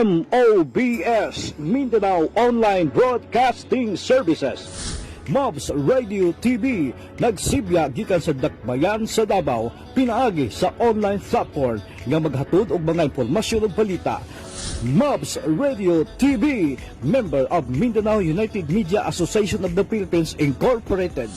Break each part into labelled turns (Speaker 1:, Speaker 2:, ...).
Speaker 1: MOBS, Mindanao Online Broadcasting Services. Mobs Radio TV, nagsibya gikan sa dakbayan sa Davao, pinaagi sa online platform nga maghatod og mga impormasyon ug balita. Mobs Radio TV, member of Mindanao United Media Association of the Philippines Incorporated.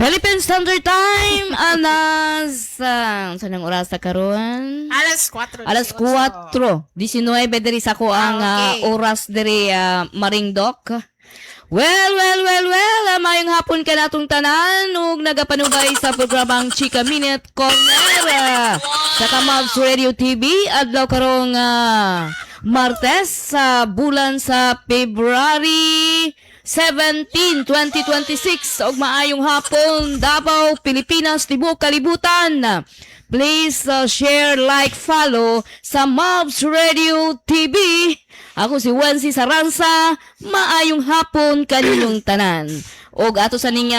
Speaker 2: Philippine Standard Time, alas, saan ang oras na karon?
Speaker 3: Alas 4.
Speaker 2: Alas 4. 19 diri sa ko ang oras diri Maringdok. Well, mayong hapon ka natong tanan ug nagapanugay sa programang Chika Minute Corner sa Mobs Radio TV adlaw karong Martes sa bulan sa February 17, 2026 og maayong hapon Davao, Pilipinas, tibuok kalibutan. Please share, like, follow sa Mobs Radio TV. Ako si Wency Saranza, maayong hapon kaninyong tanan. Og ato sa ning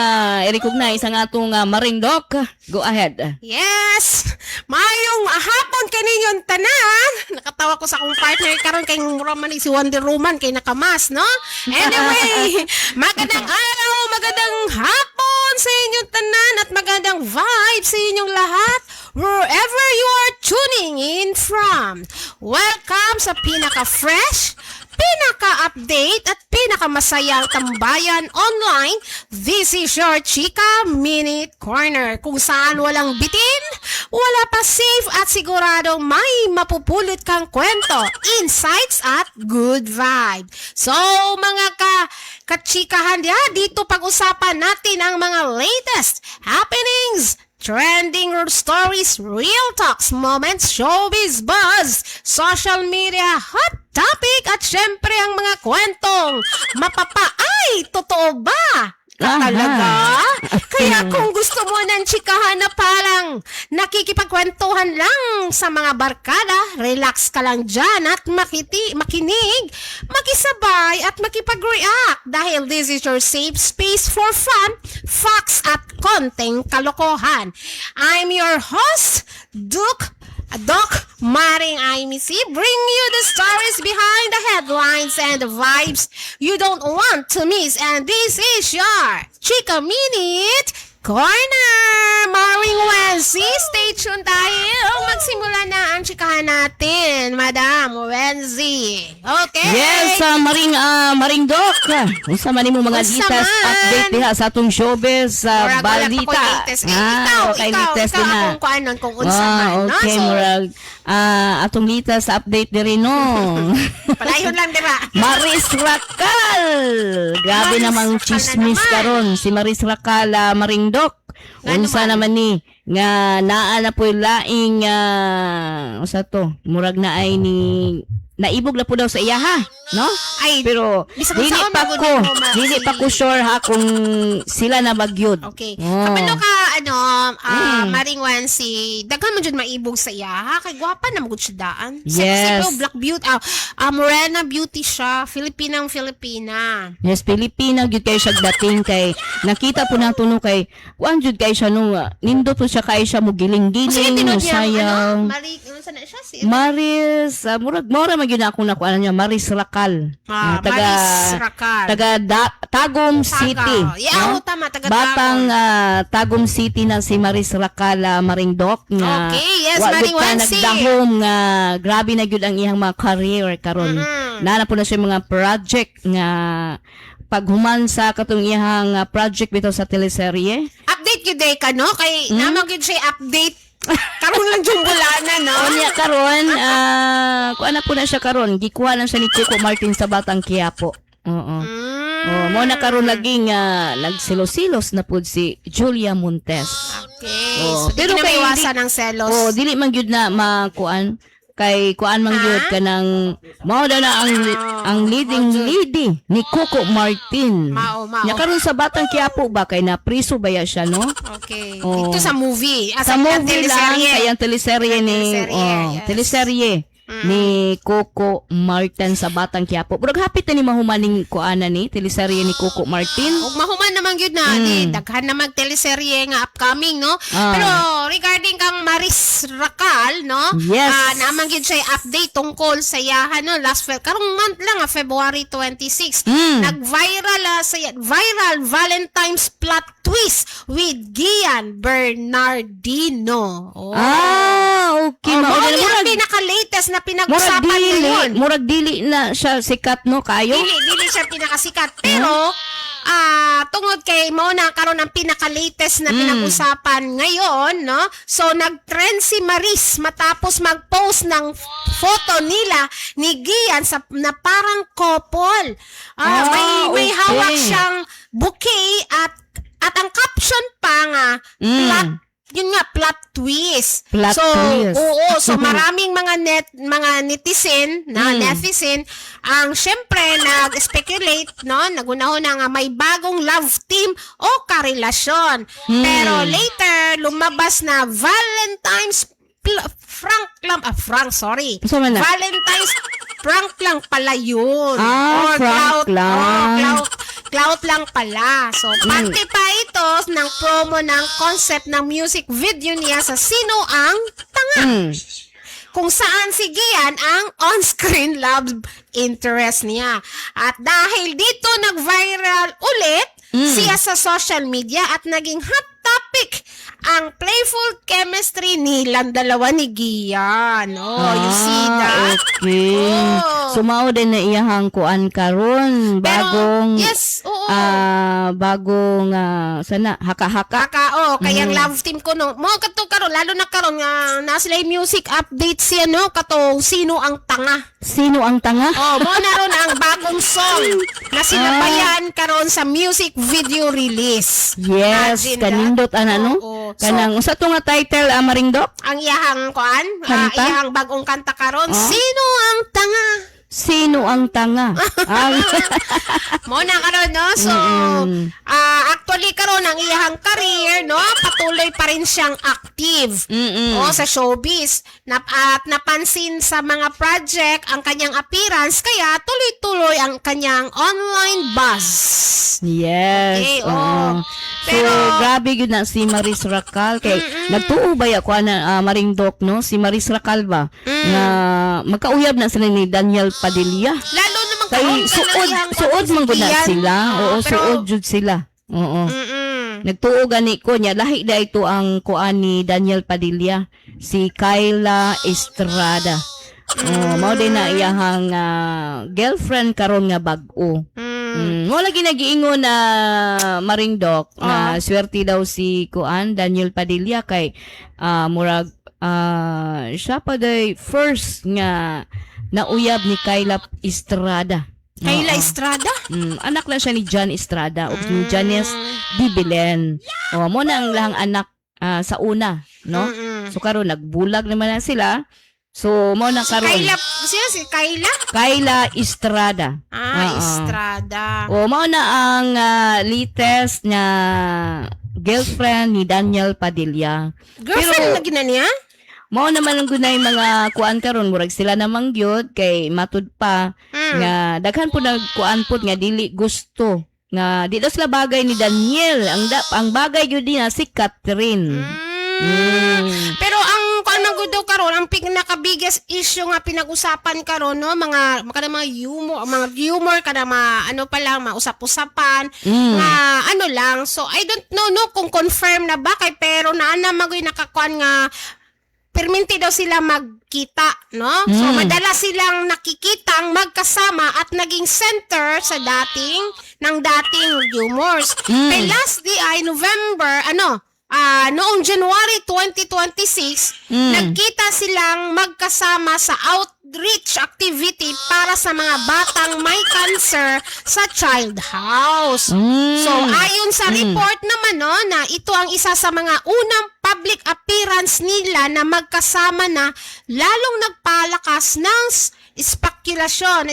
Speaker 2: i-recognize ang atong Maringdok. Go ahead.
Speaker 3: Yes! Mayong hapon kaninyong tanan. Nakatawa ko sa akong partner karon kay Roman si Wonder Woman kay nakamas, no? Anyway, magandang araw, magandang hapon sa inyong tanan at magandang vibe sa inyong lahat. Wherever you are tuning in from. Welcome sa pinaka-fresh, pinaka-update at pinaka-masayang tambayan online. This is your Chika Minute Corner, kung saan walang bitin, wala pa safe at siguradong may mapupulot kang kwento, insights at good vibe. So mga kachikahan dito pag-usapan natin ang mga latest happenings, trending stories, real talks, moments, showbiz buzz, social media hot topic at syempre ang mga kwentong ay, totoo ba? Talaga? Kaya kung gusto mo ng chikahan na parang nakikipagkwentuhan lang sa mga barkada, relax ka lang dyan at makinig, makisabay at makipag-react dahil this is your safe space for fun, facts at konting kalokohan. I'm your host, Doc Maring Imisi, bring you the stories behind the headlines and the vibes you don't want to miss. And this is your Chika Minute Corner. Maring Wency, stay tuned tayo. Magsimula na ang chikahan natin, Madam Wency. Okay?
Speaker 2: Yes, Maringdok. Unsa man nimo mga latest update diha sa atong showbiz balita.
Speaker 3: Ikaw akong kuanon kung unsa man, no?
Speaker 2: Okay, murag atong latest update diri no.
Speaker 3: Palayon lang dira.
Speaker 2: Maris Racal. Grabe namang chismis karon si Maris Racal, Maringdok. Unsa naman ni nga naa na po laing usa to murag na ay ni naibog na po daw sa iya ha, no? Ay, pero dili pa ko sure ha kung sila na bagyod.
Speaker 3: Okay. Kapano ka Maring Wency, daghan man jud maibog sa iya ha, kay gwapa na magud siya daan.
Speaker 2: Yes.
Speaker 3: Sexy black beauty, morena beauty siya, Filipina.
Speaker 2: Yes, Pilipina gyud kay siya dating kay nakita po nato no kay kuan jud kay siya no nindot po siya kay siya mo giling-giling no sayang. Maris, mura magyud ako na kuan niya Maris Racal.
Speaker 3: Maris Racal.
Speaker 2: Tagum City.
Speaker 3: Yeah, tama, taga
Speaker 2: Batang Tagum City na si Maris Racal, Maringdok nga.
Speaker 3: Okay, yes, Maring Wency.
Speaker 2: Nagdahom nga grabe na gyud ang iyang mga career karon. Nana po na siya mga project nga paghuman sa katong iyang project bitaw sa teleserye.
Speaker 3: Update gyud ka no kay namo gyud siya update. Karon lang jumbulana no.
Speaker 2: Unya karon kuan na po na siya karon gikuha lang siya ni Coco Martin sa Batang Quiapo. Oo. Mo na karon laging nagsilo-silos na pud si Julia Montes.
Speaker 3: Okay. So pero kay iwasan ng selos.
Speaker 2: Dili man gyud na makuan kay kuan man gyud kanang mao na ang leading ni Coco Martin.
Speaker 3: Mao.
Speaker 2: Nya karon sa Batang Quiapo ba kay na priso baya siya no?
Speaker 3: Okay. Dito sa movie.
Speaker 2: Sa movie lang kay ang teleserye ni teleserye. ni Coco Martin sa Batang Quiapo. Pero hapit na ni mahumaning kuana ni teleserye ni Coco Martin.
Speaker 3: Ug mahuman naman gyud na di daghan na mag teleserye nga upcoming no. Pero regarding kang Maris Racal no,
Speaker 2: Yes.
Speaker 3: naman gyud siya update tungkol sa yahan no karong month lang February 26. Nag-viral viral Valentine's plot twist with Gian Bernardino. Oh.
Speaker 2: Okay.
Speaker 3: Mao
Speaker 2: Mao
Speaker 3: ni ang
Speaker 2: murag
Speaker 3: pinaka-latest na pinag-usapan ngayon.
Speaker 2: murag dili na siya sikat no kayo.
Speaker 3: Dili siya pinakasikat. Pero, tungod kay mao na karon ang pinaka-latest na pinag-usapan ngayon, no? So, nag-trend si Maris matapos mag-post ng photo nila ni Gian na parang couple. May
Speaker 2: okay.
Speaker 3: hawak siyang bouquet at ang caption pa nga, plot twist.
Speaker 2: Plot
Speaker 3: so,
Speaker 2: twist.
Speaker 3: Oo, so maraming mga netizen ang syempre nag-speculate, no? Nagunahon na nga may bagong love team o karelasyon. Pero later lumabas na Valentine's Valentine's prank lang pala yun.
Speaker 2: Prank lang.
Speaker 3: Clout lang pala. So, parte pa ito ng promo ng concept ng music video niya sa Sino ang Tanga? Kung saan si Gian ang on-screen love interest niya. At dahil dito nag-viral ulit siya sa social media at naging hot topic ang playful chemistry nilang dalawa ni Gian. You see that?
Speaker 2: Okay.
Speaker 3: Oh.
Speaker 2: So, mao din na iyahang kuan karon bagong
Speaker 3: yes, oo.
Speaker 2: Bagong sana haka-haka.
Speaker 3: Kayang love team ko no. Mo kato karon lalo na karon nga na sila yung music update siya no katong Sino ang Tanga.
Speaker 2: Sino ang tanga?
Speaker 3: Mo na ron ang bagong song na sinabayan karon sa music video release.
Speaker 2: Yes,
Speaker 3: Imagine
Speaker 2: kanindot
Speaker 3: that.
Speaker 2: no?
Speaker 3: Oo.
Speaker 2: Kanang usa to nga title Maringdok?
Speaker 3: Ang iyahang kuan,
Speaker 2: Kanta?
Speaker 3: iyahang bagong kanta karon, Sino ang Tanga?
Speaker 2: Sino ang tanga?
Speaker 3: Mo na karon no. So, actually karon ang iyahang career no, patuloy pa rin siyang active. Sa showbiz. At napansin sa mga project ang kanyang appearance kaya tuloy-tuloy ang kanyang online buzz.
Speaker 2: Yes.
Speaker 3: Okay,
Speaker 2: So, grabe yun na si Maris Racal. Kay, nagtuo ba ako Maringdok, no? Si Maris Racal ba? Na magkauyab na sila ni Daniel Padilla.
Speaker 3: Lalo naman
Speaker 2: Kay, suod man gud na sila. Oo, suod jud sila. Oo. Nagtuo gani ko niya. Lahi da ito ang kuan ni Daniel Padilla. Si Kyla Estrada. Mao din na iyahang girlfriend karon nga bag-o. Mo lagi nagiingon na Maringdok na swerte daw si kuan Daniel Padilla kay murag siya pa day first nga nauyab ni Kyla Estrada.
Speaker 3: Kyla Estrada?
Speaker 2: Anak lang siya ni John Estrada o ni Janice Di Belen. Mo na ang lahang anak sa una, no? So karon nagbulag naman na sila. So, mo na karon.
Speaker 3: Si Kyla?
Speaker 2: Kyla Estrada.
Speaker 3: Estrada.
Speaker 2: Mao na ang latest na girlfriend ni Daniel Padilla.
Speaker 3: Girlfriend na gina niya?
Speaker 2: Mao naman ang gunay mga kuan karon murag sila namang gyud kay matud pa nga daghan po nagkuan pod nga dili gusto nga di daw sila bagay ni Daniel. Ang bagay gyud na si Catherine.
Speaker 3: Pero ang gudo karon ang pinaka-biggest issue nga pinag-usapan karon no mga humor kada mausap-usapan nga ano lang. So I don't know no kung confirm na ba kay pero naana magoy nakakuan nga perminti daw sila magkita, no? So, madalas silang nakikitang magkasama at naging center sa dating humors. Kay last day ay November, noong January 2026, nagkita silang magkasama sa outreach activity para sa mga batang may cancer sa Child House. So, ayon sa report naman, no, na ito ang isa sa mga unang public appearance nila na magkasama na lalong nagpalakas ng speculation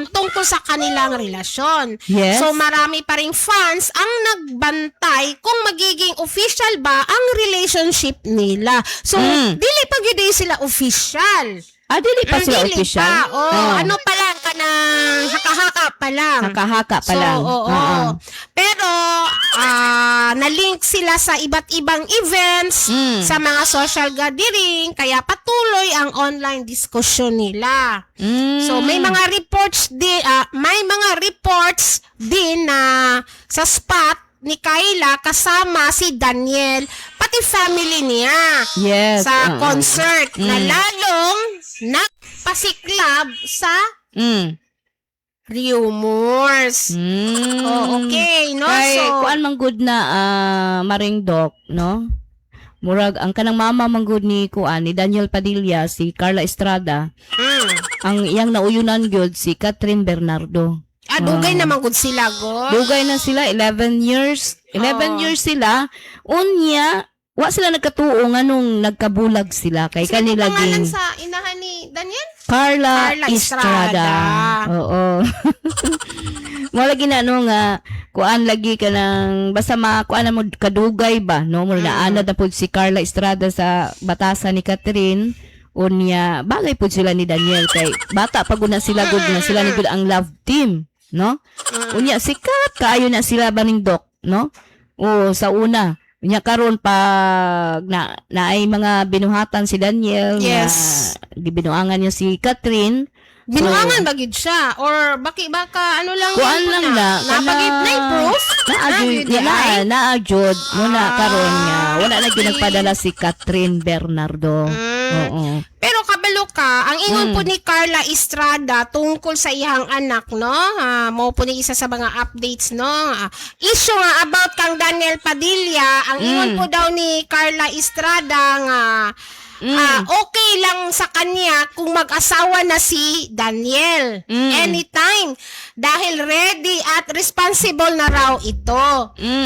Speaker 3: tungkol sa kanilang relasyon.
Speaker 2: Yes.
Speaker 3: So marami pa ring fans ang nagbantay kung magiging official ba ang relationship nila. So dili pa gyud sila official.
Speaker 2: Dili pa sila
Speaker 3: Dili
Speaker 2: official.
Speaker 3: pa. Ano pa lang ka ng haka-haka pa lang.
Speaker 2: Haka-haka pa
Speaker 3: So,
Speaker 2: lang.
Speaker 3: oo. Pero, na-link sila sa iba't ibang events, sa mga social gathering, kaya patuloy ang online discussion nila. So, may mga reports din na sa spot ni Kyla kasama si Daniel, pati family niya.
Speaker 2: Yes.
Speaker 3: Sa concert na lalong nagpasiklab sa rumors. Okay, no?
Speaker 2: Kay,
Speaker 3: So,
Speaker 2: kuan man good na Maring Doc, no? Murag, ang kanang mama man good ni kuan, ni Daniel Padilla, si Carla Estrada, ang iyang nauyunan good, si Catherine Bernardo.
Speaker 3: dugay naman gud sila, go.
Speaker 2: Dugay na sila, 11 years. 11 years sila. Unya, wa sila nagkatuo nga nung nagkabulag sila. Kay
Speaker 3: Sino
Speaker 2: kanila
Speaker 3: pangalan
Speaker 2: ging
Speaker 3: sa inahan ni Daniel?
Speaker 2: Carla
Speaker 3: Carla
Speaker 2: Estrada.
Speaker 3: Estrada.
Speaker 2: Oo. Wala ginano nga kuan lagi ka ng basta kuan mo kadugay ba no mo naanad na pud si Carla Estrada sa batasan ni Catherine. Unya bagay pud sila ni Daniel kay bata pag una sila good na sila ni good ang love team, no? Unya sikat kaayo na sila baning Doc, no? O sa una unya karon pag naay mga binuhatan si Daniel
Speaker 3: Yes.
Speaker 2: na gibinuangan niya si Catherine.
Speaker 3: Binuangan ba gid siya? Or baka ano lang
Speaker 2: Kuan
Speaker 3: yun
Speaker 2: lang
Speaker 3: po
Speaker 2: na.
Speaker 3: Napagid na yung proof?
Speaker 2: Naajod mo na karon nga. Wala na ginagpadala si Catherine Bernardo. Oo.
Speaker 3: Pero kabalo ka, ang ingon po ni Carla Estrada tungkol sa iyang anak, no? Mao po ni isa sa mga updates, no? Issue nga about kang Daniel Padilla, ang ingon po daw ni Carla Estrada nga okay lang sa kanya kung mag-asawa na si Daniel anytime dahil ready at responsible na raw ito.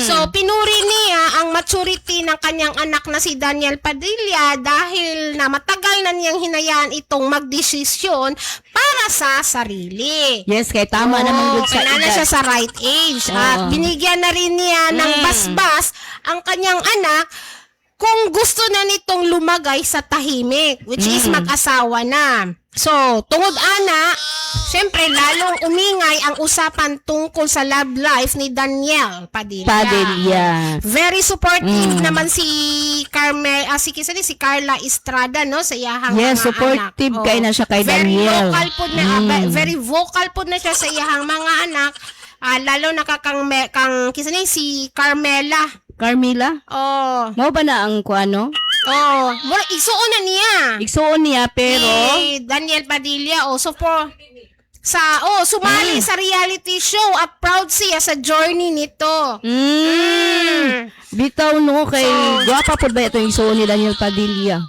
Speaker 3: So, pinuri niya ang maturity ng kanyang anak na si Daniel Padilla dahil na matagal na niyang hinayaan itong magdesisyon para sa sarili.
Speaker 2: Yes, kay tama naman good sa
Speaker 3: kailangan na
Speaker 2: edad.
Speaker 3: siya sa right age. At binigyan na rin niya ng basbas ang kanyang anak kung gusto na nitong lumagay sa tahimik, which is mag-asawa na. So, tungod ana, syempre lalong umingay ang usapan tungkol sa love life ni Daniel Padilla. Very supportive naman si si Carla Estrada, no, sa iyahang
Speaker 2: Yes,
Speaker 3: mga
Speaker 2: supportive
Speaker 3: anak.
Speaker 2: kay na siya kay Daniel.
Speaker 3: Very vocal po na siya sa iyahang mga anak. Lalo na si Carmela.
Speaker 2: Carmela? Mao ba na ang kuano?
Speaker 3: Mura isuon na niya.
Speaker 2: Igsuon niya pero
Speaker 3: Daniel Padilla sumali sa reality show at proud siya sa journey nito.
Speaker 2: bitaw no kay gwapa pud ba itong igsuon ni Daniel Padilla.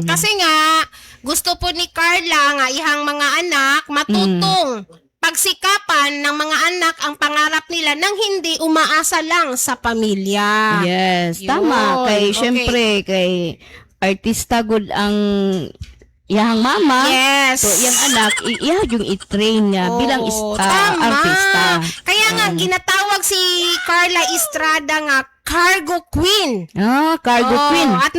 Speaker 3: Kasi nga gusto po ni Carla nga ihang mga anak matutong pagsikapan ng mga anak ang pangarap nila nang hindi umaasa lang sa pamilya.
Speaker 2: Yes,
Speaker 3: Yun,
Speaker 2: tama. Kay
Speaker 3: okay.
Speaker 2: syempre kay artista good ang iyang mama.
Speaker 3: Yes.
Speaker 2: So iyang anak iya yung i-train niya bilang
Speaker 3: tama.
Speaker 2: artista.
Speaker 3: Kaya nga ginatawag si Carla Estrada nga Cargo Queen.
Speaker 2: Cargo Queen.
Speaker 3: At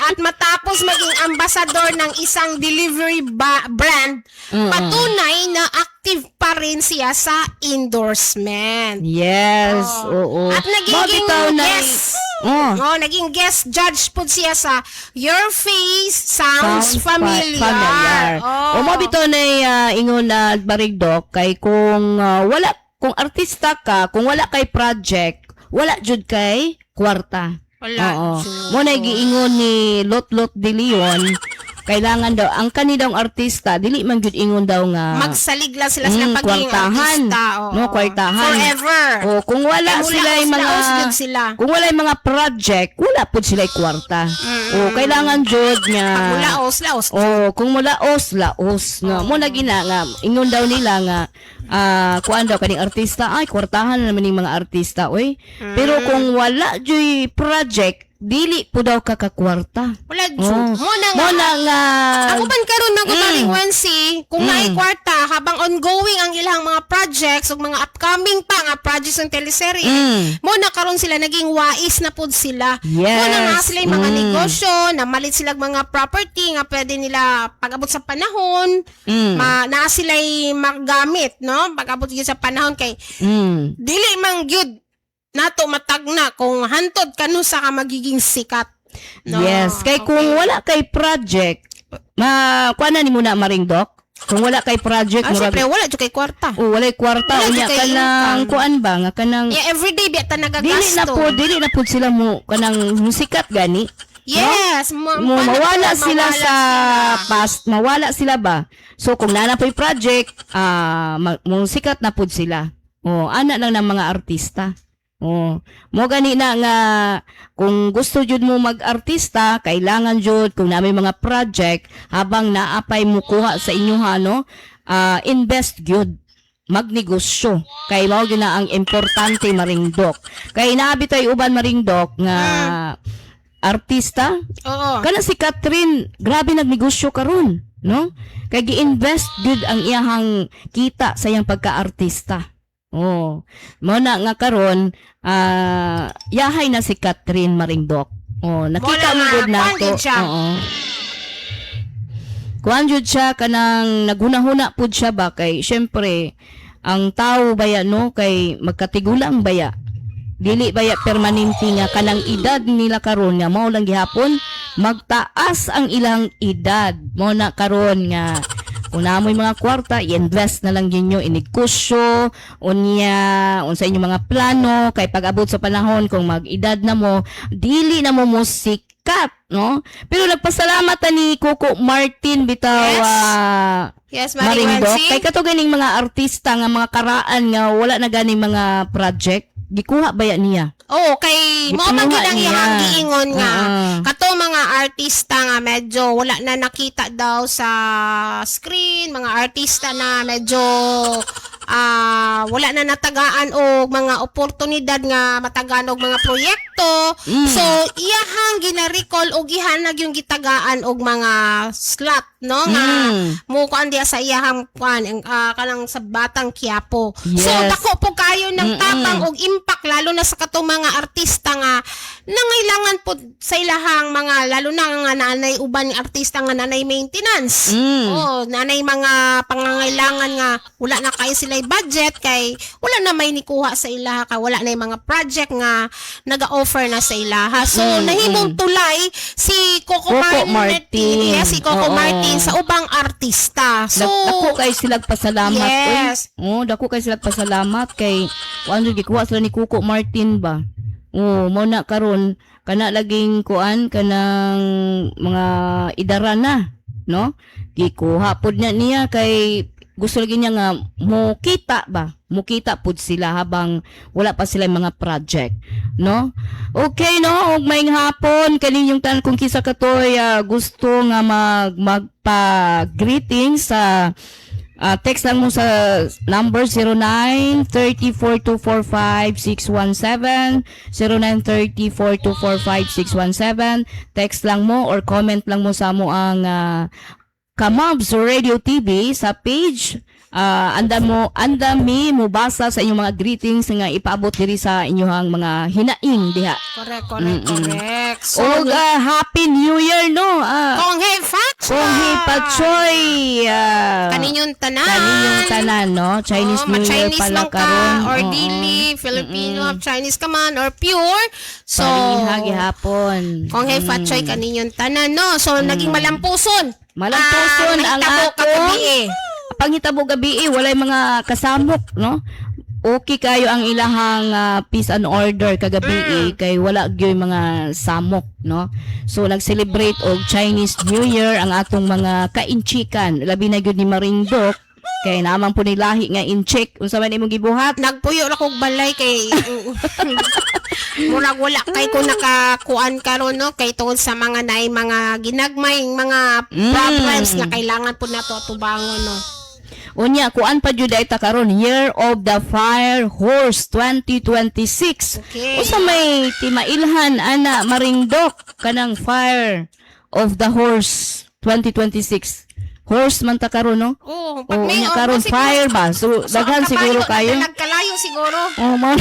Speaker 3: at matapos maging ambassador ng isang delivery brand, patunay na active pa rin siya sa endorsement.
Speaker 2: Yes, oo.
Speaker 3: At naging guest. Naging guest judge po siya sa Your Face Sounds Familiar.
Speaker 2: O mabito na ingon na Barigdok kay kung kung artista ka, kung wala kay project, wala jud kay kwarta.
Speaker 3: Wala.
Speaker 2: Mo na giingon ni Lot de Leon, kailangan daw ang kanidang artista dili man gyud ingon daw nga
Speaker 3: magsalig lang sila pagiging
Speaker 2: kwartahan.
Speaker 3: artista.
Speaker 2: No, kwartahan.
Speaker 3: Forever.
Speaker 2: Kung wala sila kung wala mga project, wala pud sila kwarta. Kailangan jud nga
Speaker 3: laos.
Speaker 2: kung laos no. Mo na gina nga ingon daw nila nga kuan daw kaning artista ay kwartahan naman ning mga artista oy. Pero kung wala joy project dili po daw kakakwarta.
Speaker 3: Wala jud. Mo na nga. Ako man karon nagutaling Wensi, kung naay kwarta habang ongoing ang ilang mga projects ug mga upcoming pa nga projects ng teleserye, mo na karon sila naging wais na pud sila. Mo na nga sila yung mga negosyo, namalit sila mga property nga pwede nila pag-abot sa panahon, naa sila magamit, no? Pag-abot gyud sa panahon kay dili man gyud nato matagna kung hantod kanu sa ka magiging sikat. No?
Speaker 2: Yes, kay kung wala kay project, kuana ni muna Maringdok? Kung wala kay project,
Speaker 3: siyempre wala jud kay kwarta.
Speaker 2: Walay kwarta unya kanang kuan ba nga kanang
Speaker 3: everyday biya ta nagagasto.
Speaker 2: Dili na po sila mo kanang musikat gani.
Speaker 3: Yes,
Speaker 2: mawala sila sa past, mawala sila ba? So kung nana po'y project, musikat na pud sila. Ana lang ng mga artista. Mo gani na nga kung gusto jud mo mag-artista, kailangan jud kung na may mga project habang naapay mo kuha sa inyo invest gyud magnegosyo kay mao gyud na ang importante Maringdok. Kay naabi tay uban Maringdok nga artista. Kana si Catherine, grabe nagnegosyo karon, no? Kay gi-invest gyud ang iyahang kita sa iyang pagka-artista. Mo na nga karon yahay na si Catherine Maringdok. Nakita mo gud nato. Kuan jud siya kanang naghunahuna pud siya ba kay syempre ang tao baya no kay magkatigulang baya. Dili baya permanente nga kanang edad nila karon nga mao lang gihapon magtaas ang ilang edad. Mo na karon nga kung namoy mga kwarta, i-invest na lang ninyo, inegosyo, unsa inyong mga plano, kay pag-abot sa panahon, kung mag-edad na mo, dili na mo sikat, no? Pero nagpasalamat ni Coco Martin, bitaw,
Speaker 3: yes,
Speaker 2: Maringdok. Kay kato ganing mga artista, nga mga karaan, nga wala na ganing mga project, gikuha ba yan niya?
Speaker 3: Kay mo man gyud ang iyang giingon nga kato mga artista nga medyo wala na nakita daw sa screen, mga artista na medyo wala na natagaan og mga oportunidad nga matagaan og mga proyekto. So iyahang gina-recall og ihanag yung gitagaan og mga slot, no? Nga mo kuan diya sa iyahang kanang sa Batang Quiapo.
Speaker 2: Yes.
Speaker 3: So dako po kayo ng tapang og impact lalo na sa katong mga artista nga nangailangan po sa ilahang mga lalo na nga nanay uban ni artista nga nanay maintenance. Nanay mga pangangailangan nga wala na kayo sila budget kay wala na may nikuha sa ilaha kay wala na yung mga project nga naga-offer na sa ilaha. So nahimong tulay si Coco Martin. Yes, si Coco Martin sa ubang artista. So
Speaker 2: dako kay sila pasalamat.
Speaker 3: Yes.
Speaker 2: Dako kay sila pasalamat kay ano gikuha sila ni Coco Martin ba. Mo na karon kana laging kuan kanang mga idara na, no? Gikuha pud niya kay gusto lagi niya nga mukita pud sila habang wala pa sila mga project, no? Okay, no? Og maayong hapon kaninyong tanan kung kisa katoy gusto nga magpa-greeting sa text lang mo sa number 093042456117 093042456117. Text lang mo or comment lang mo sa mo ang Kamabs Radio TV sa page. Andami mo basa sa inyong mga greetings nga ipaabot diri sa inyong mga hinaing diha.
Speaker 3: Correct. So,
Speaker 2: Happy New Year, no?
Speaker 3: Kong Hey
Speaker 2: Patchoy.
Speaker 3: Kaninyong tanan,
Speaker 2: no? Chinese New Year pala karon.
Speaker 3: Or dili, Filipino, Chinese ka man, or pure. So,
Speaker 2: hapon.
Speaker 3: Kong Hey Patchoy, kaninyong tanan, no? So, naging malampuson.
Speaker 2: Malampuson ang pangitabo gabi walay mga kasamok, no? Okay kayo ang ilahang peace and order kagabi kay wala gyoy mga samok, no? So nag-celebrate og Chinese New Year ang atong mga kainchikan labi na gyud ni Maringdok kay namang po nilahi nga inchik unsa man imong gibuhat.
Speaker 3: Nagpuyo ra kog balay kay murag wala kay ko nakakuan karon, no? Kay tungod sa mga naay mga ginagmay mga problems nga kailangan po nato tubangon, no?
Speaker 2: Unya, kuan pa jud ita karon, Year of the Fire Horse 2026.
Speaker 3: Okay.
Speaker 2: Usa may timailhan ana Maringdok kanang Fire of the Horse 2026. Horse man ta karon, no?
Speaker 3: Oh,
Speaker 2: O, unya karon fire ba? So, daghan siguro kayo.
Speaker 3: Nagkalayo siguro.
Speaker 2: Oh, man.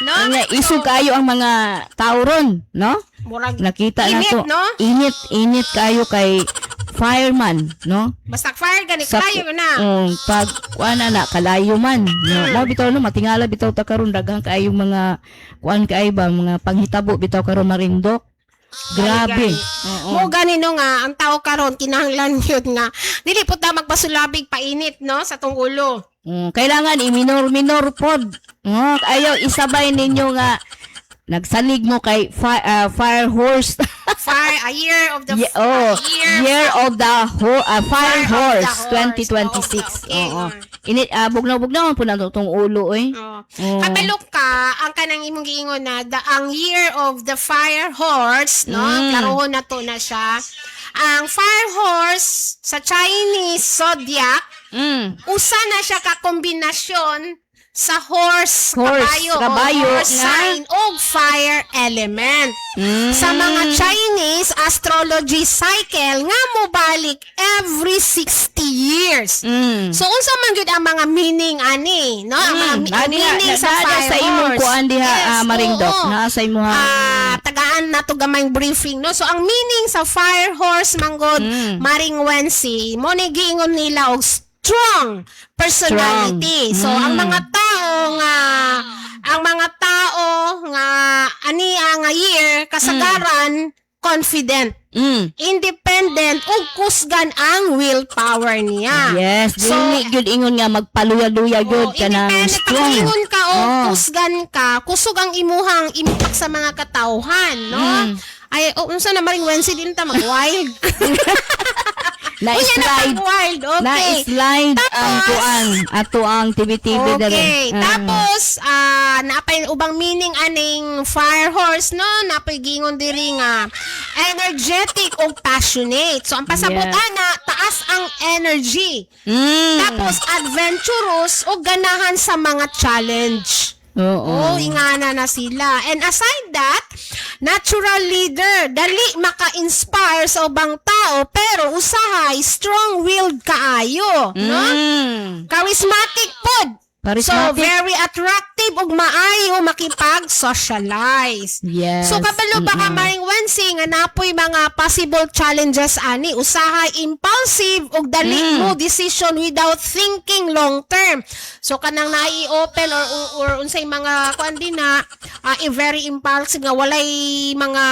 Speaker 3: No?
Speaker 2: Unya, isog kayo ang mga tao ron, no?
Speaker 3: Murag
Speaker 2: Nakita na
Speaker 3: init,
Speaker 2: to.
Speaker 3: no?
Speaker 2: Init kayo kay fireman, no?
Speaker 3: Basta fire gani
Speaker 2: Sa-
Speaker 3: kayo na.
Speaker 2: Pag kuana na kalayo man. No? Mo bitaw no matingala bitaw ta karon daghang kaayong mga kuan kaay ba mga panghitabo bitaw karon Marindok. Grabe.
Speaker 3: Mo gani no nga ang tao karon kinahanglan yun nga dili pud ta magpasulabig painit no sa tong ulo.
Speaker 2: Kailangan i-minor pod. Ayaw isabay ninyo nga nagsalig mo kay fire horse.
Speaker 3: Fire a year of the
Speaker 2: Year of the Fire Horse 2026.
Speaker 3: Okay.
Speaker 2: Oo. Init bugnaw-bugnaw po na tong ulo eh.
Speaker 3: Oh.
Speaker 2: Oo.
Speaker 3: Kabalo ka ang kanang imong giingon na ang year of the fire horse no klarohon na to na siya. Ang fire horse sa Chinese zodiac usa na siya ka kombinasyon sa horse kabayo horse
Speaker 2: nga.
Speaker 3: sign o fire element. Sa mga Chinese astrology cycle nga mobalik every 60 years. So unsa man gyud ang mga meaning ani, no? Ang mga meaning sa fire
Speaker 2: sa imong
Speaker 3: horse.
Speaker 2: kuan diha Maringdok.
Speaker 3: oo.
Speaker 2: Na sa imong
Speaker 3: Tagaan na to gamay briefing, no? So ang meaning sa fire horse manggod Maring Wensi, mo ni giingon nila og strong personality. So ang mga tao nga ani nga year kasagaran confident, independent ug kusgan ang willpower niya.
Speaker 2: Yes,
Speaker 3: So,
Speaker 2: dili gyud ingon nga magpaluya-luya gyud kanang
Speaker 3: independent
Speaker 2: strong.
Speaker 3: pag ingon ka o
Speaker 2: Oh.
Speaker 3: kusgan ka, kusog ang imuhang impact sa mga katawhan, no? Ay, unsa na Maring Wensi din ta mag-wild.
Speaker 2: Na-slide.
Speaker 3: Wild, okay.
Speaker 2: Na-slide ang kuan ato ang TV-TV dere.
Speaker 3: Okay. Tapos, napay ubang meaning aning fire horse, no? Napay gingon diri nga energetic o passionate. So, ang pasabot ana, taas ang energy. Tapos, adventurous o ganahan sa mga challenge.
Speaker 2: Oo.
Speaker 3: Ingana na sila. And aside that, natural leader, dali maka-inspire sa ubang tao, pero usahay, strong-willed kaayo, no? Charismatic pod. So,
Speaker 2: Charismatic.
Speaker 3: very attractive ug maayo makipag-socialize.
Speaker 2: Yes.
Speaker 3: So, kabalo ba ka Maring Wensi nga napoy mga possible challenges ani, usahay impulsive ug dali mo decision without thinking long term. So, kanang nai-open or unsay mga kuan din na very impulsive nga walay mga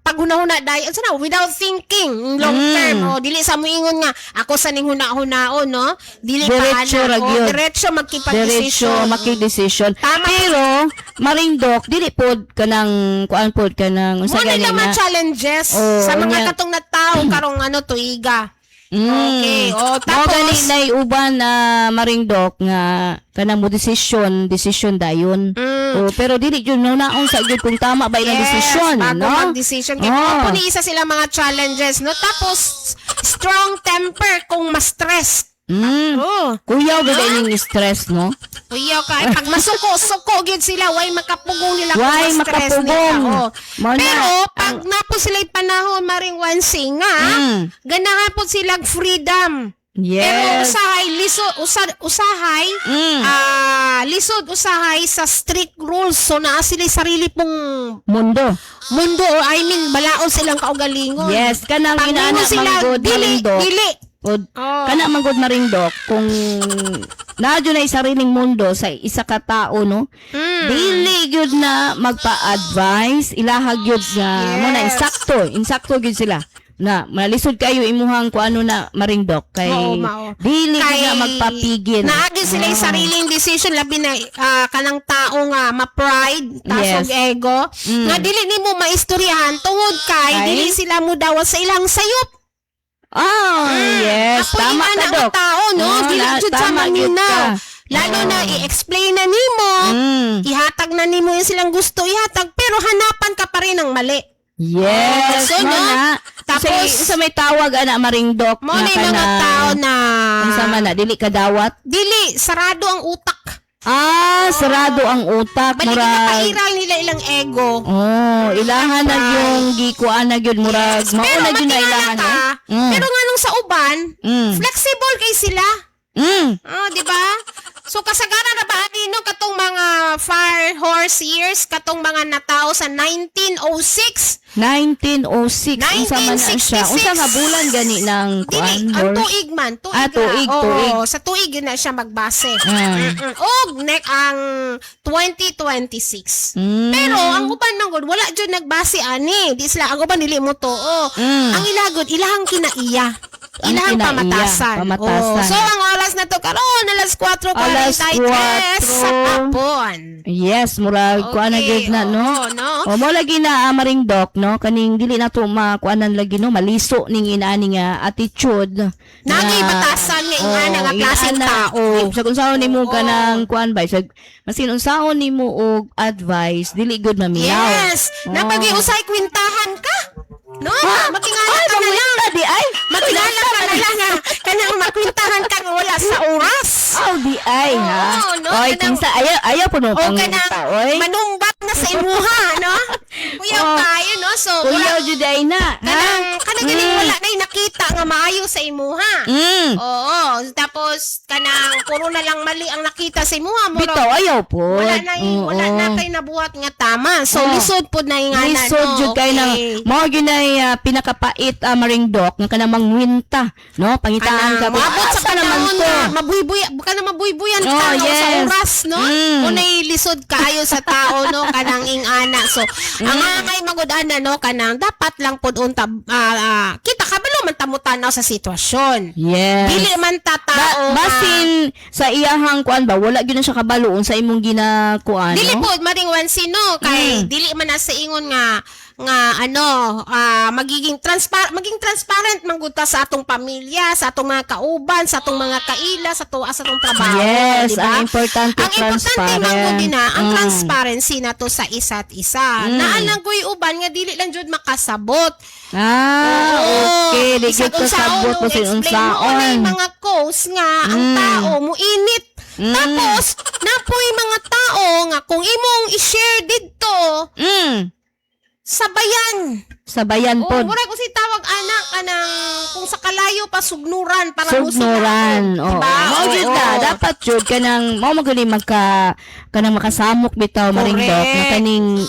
Speaker 3: paghunahuna day unsa na without thinking long term. O dili sa moingon nga ako sa ning hunahunao, no? Dili
Speaker 2: Diretso ra gyud.
Speaker 3: diretso
Speaker 2: Diretso
Speaker 3: magkipag-desisyon.
Speaker 2: makidesisyon.
Speaker 3: Tama.
Speaker 2: Pero Maringdok dili pod kanang kuan pod kanang
Speaker 3: Mo
Speaker 2: unsa
Speaker 3: na
Speaker 2: gani
Speaker 3: naman
Speaker 2: na.
Speaker 3: challenges
Speaker 2: Oh,
Speaker 3: sa mga
Speaker 2: unya.
Speaker 3: katong na tao karong tuiga. Okay. O
Speaker 2: Mo gani
Speaker 3: tapos
Speaker 2: na uban na Maringdok nga kanang mo decision dayon. Oh, pero dili jud naon sa gyud kung tama ba ilang desisyon,
Speaker 3: bago
Speaker 2: no?
Speaker 3: mag-decision. Kaya ni isa sila mga challenges, no? Tapos, strong temper kung ma-stress. Oh.
Speaker 2: Kuyaw ba ning stress, no?
Speaker 3: Uyaw ka. Ay, pag masuko gyud sila, way makapugong nila kung
Speaker 2: Way
Speaker 3: ma-stress
Speaker 2: makapugong.
Speaker 3: nila. Oh.
Speaker 2: Mao na,
Speaker 3: Pero, pag napo sila'y panahon, Maring Wensi nga, ganahan po silang freedom. Pero
Speaker 2: Yes.
Speaker 3: usahay lisod usahay sa strict rules, so naa sila sarili pong
Speaker 2: Mundo.
Speaker 3: mundo, or I mean balaod silang kaugalingon.
Speaker 2: Yes, kanang
Speaker 3: Pag
Speaker 2: inaana
Speaker 3: ingon sila
Speaker 2: manggod Maringdok.
Speaker 3: dili
Speaker 2: Kana manggod Maringdok kung nadyo na sariling mundo sa isa ka tao, no? Dili gyud na magpa-advise, ilahag gyud nga mo na insakto gyud sila. Na malisod kayo imuhang kuano na Maringdok kay
Speaker 3: Oo, mao.
Speaker 2: dili gyud na magpapigil.
Speaker 3: Naagi sila yung sariling decision, labi na kanang tao nga ma-pride, tasog
Speaker 2: Yes.
Speaker 3: ego, nga dili nimo maistoryahan tungod kay
Speaker 2: Ay?
Speaker 3: dili sila mudawas sa ilang sayop.
Speaker 2: Yes,
Speaker 3: Apo
Speaker 2: tama
Speaker 3: ima
Speaker 2: ka,
Speaker 3: na
Speaker 2: Dok.
Speaker 3: ang tao, no? Dili jud sa
Speaker 2: tama gyud
Speaker 3: mangina.
Speaker 2: ka.
Speaker 3: Lalo na i-explain na nimo, ihatag na nimo yung silang gusto ihatag, pero hanapan ka pa rin ng mali.
Speaker 2: Yes,
Speaker 3: So,
Speaker 2: mo
Speaker 3: no?
Speaker 2: na.
Speaker 3: Tapos-
Speaker 2: sa may tawag ana maringdok
Speaker 3: Mo na yung mga tao na
Speaker 2: Unsa man na dili kadawat.
Speaker 3: dili sarado ang utak.
Speaker 2: Sarado ang utak
Speaker 3: Balik
Speaker 2: murag.
Speaker 3: napairal nila ilang ego.
Speaker 2: Oh, ilahan na yung gikuan na gyud murag. Mao
Speaker 3: Pero
Speaker 2: na gyud na
Speaker 3: matingala
Speaker 2: ilahan.
Speaker 3: ka, pero nga nung sa uban, flexible kay sila. Di ba? So kasagaran na ba no katong mga fire horse years katong mga natao sa 1906?
Speaker 2: 1906 unsa man na siya?
Speaker 3: 1966.
Speaker 2: Unsa nga bulan gani ng kuan?
Speaker 3: Dili, ang tuig man. Tuig na.
Speaker 2: tuig.
Speaker 3: Oo, sa tuig yun na siya magbase.
Speaker 2: Mm.
Speaker 3: Og ang 2026. Pero ang uban man gud wala jud nagbase ani. Di sila ang uban dili mo to. Ang ilagod ilahang kinaiya.
Speaker 2: Ang
Speaker 3: Ilahang
Speaker 2: kinaiya,
Speaker 3: pamatasan.
Speaker 2: pamatasan.
Speaker 3: So ang oras na to karon alas 4:43
Speaker 2: Alas
Speaker 3: sa
Speaker 2: 4.
Speaker 3: hapon.
Speaker 2: Yes, murag kuan na gyud na no.
Speaker 3: oo, no?
Speaker 2: O mo lagi na maringdok no kaning dili na to makuanan lagi no maliso ning inaani nga attitude.
Speaker 3: Nagay batasan nga ingana nga klaseng tao.
Speaker 2: Sa unsaon nimo kanang kuan ba sa masin unsaon nimo og advice dili good maminaw.
Speaker 3: Yes. Napag-iusay kwintahan ka. No? Matingala
Speaker 2: Ay,
Speaker 3: ka na lang.
Speaker 2: di ay.
Speaker 3: Matingala ka na lang nga. Kanang makwintahan ka nga wala sa oras.
Speaker 2: Oh, di ay ha.
Speaker 3: Oo, no?
Speaker 2: Oy,
Speaker 3: Kanang-
Speaker 2: kinsa ayaw po no
Speaker 3: O
Speaker 2: pang
Speaker 3: kanang
Speaker 2: oy.
Speaker 3: manumbat na sa imuha, no? Kuyaw
Speaker 2: Oh.
Speaker 3: tayo, no? So,
Speaker 2: Kuyaw jud ay na.
Speaker 3: kanang ganing wala na nakita nga maayo sa imuha. Oo. Tapos, kanang puro na lang mali ang nakita sa imuha. Murag-
Speaker 2: Bitaw ayaw po.
Speaker 3: wala na kay nabuhat nga tama. So, lisod po na yung ana,
Speaker 2: Lisod
Speaker 3: no?
Speaker 2: jud kay nang
Speaker 3: Okay.
Speaker 2: mao gyud ay pinakapait maringdok nga kanang mangwinta, no? Pangitaan ka.
Speaker 3: Maabot sa
Speaker 2: Asa naman
Speaker 3: panahon
Speaker 2: to?
Speaker 3: na mabuybuyan
Speaker 2: Oh,
Speaker 3: ka no, sa
Speaker 2: yes.
Speaker 3: oras, no? Unay lisod kaayo sa tao, no? Kanang ingana. So, ang angay magudana, no? Kanang dapat lang pod unta, kita kabalo man tamutanaw sa sitwasyon.
Speaker 2: Yes.
Speaker 3: Dili man ta tao nga-
Speaker 2: Basin sa iyahang kuan ba wala gyud na siya kabaloon sa imong ginakuan,
Speaker 3: Dili
Speaker 2: no?
Speaker 3: po maring sino kay dili man na sa ingon nga maging transparent man gud ta sa atong pamilya, sa atong mga kauban, sa atong mga kaila, sa atong trabaho,
Speaker 2: Yes,
Speaker 3: di ba?
Speaker 2: ang importante
Speaker 3: Ang importante man
Speaker 2: transparent.
Speaker 3: gud na ang transparency na to sa isa't isa. Naalang ko'y uban nga dili lang jud makasabot.
Speaker 2: Okay, di
Speaker 3: Bisag
Speaker 2: gyud ko sabot mo sa
Speaker 3: explain mo
Speaker 2: unsaon.
Speaker 3: na yung mga cause nga ang tao mo init. Tapos, napoy mga tao nga kung imong i-share didto, sabayan.
Speaker 2: Sabayan
Speaker 3: O,
Speaker 2: pod.
Speaker 3: mura ko si tawag anak kanang kung sa kalayo pa sugnuran para
Speaker 2: Sugnuran. Oo.
Speaker 3: Diba?
Speaker 2: Mao jud
Speaker 3: Oo.
Speaker 2: na dapat jud kanang mao magani kanang makasamok bitaw maringdok na kaning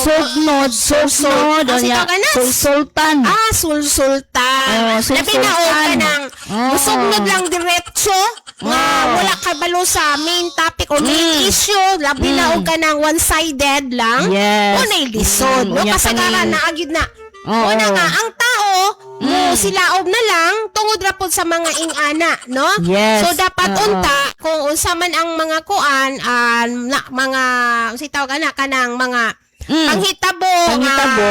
Speaker 2: sugnod
Speaker 3: Ah, si
Speaker 2: onya
Speaker 3: Taganas.
Speaker 2: sultan.
Speaker 3: Sulsultan.
Speaker 2: Oh,
Speaker 3: Labi na o
Speaker 2: sulsultan.
Speaker 3: kanang
Speaker 2: Oh.
Speaker 3: musugnod lang diretso nga wala kabalo sa main topic o main issue. Labi na o kanang one-sided lang.
Speaker 2: Yes.
Speaker 3: O nailisod. No,
Speaker 2: Unya
Speaker 3: kasagaran
Speaker 2: kaning-
Speaker 3: na agid na.
Speaker 2: Oo.
Speaker 3: Una nga, ang tao, mo silaob na lang, tungod ra pod sa mga ingana, no?
Speaker 2: Yes.
Speaker 3: So, dapat
Speaker 2: Oo.
Speaker 3: unta, kung unsa man ang mga kuan, mga, si tawag na, kanang mga panghitabo,
Speaker 2: Panghitabo.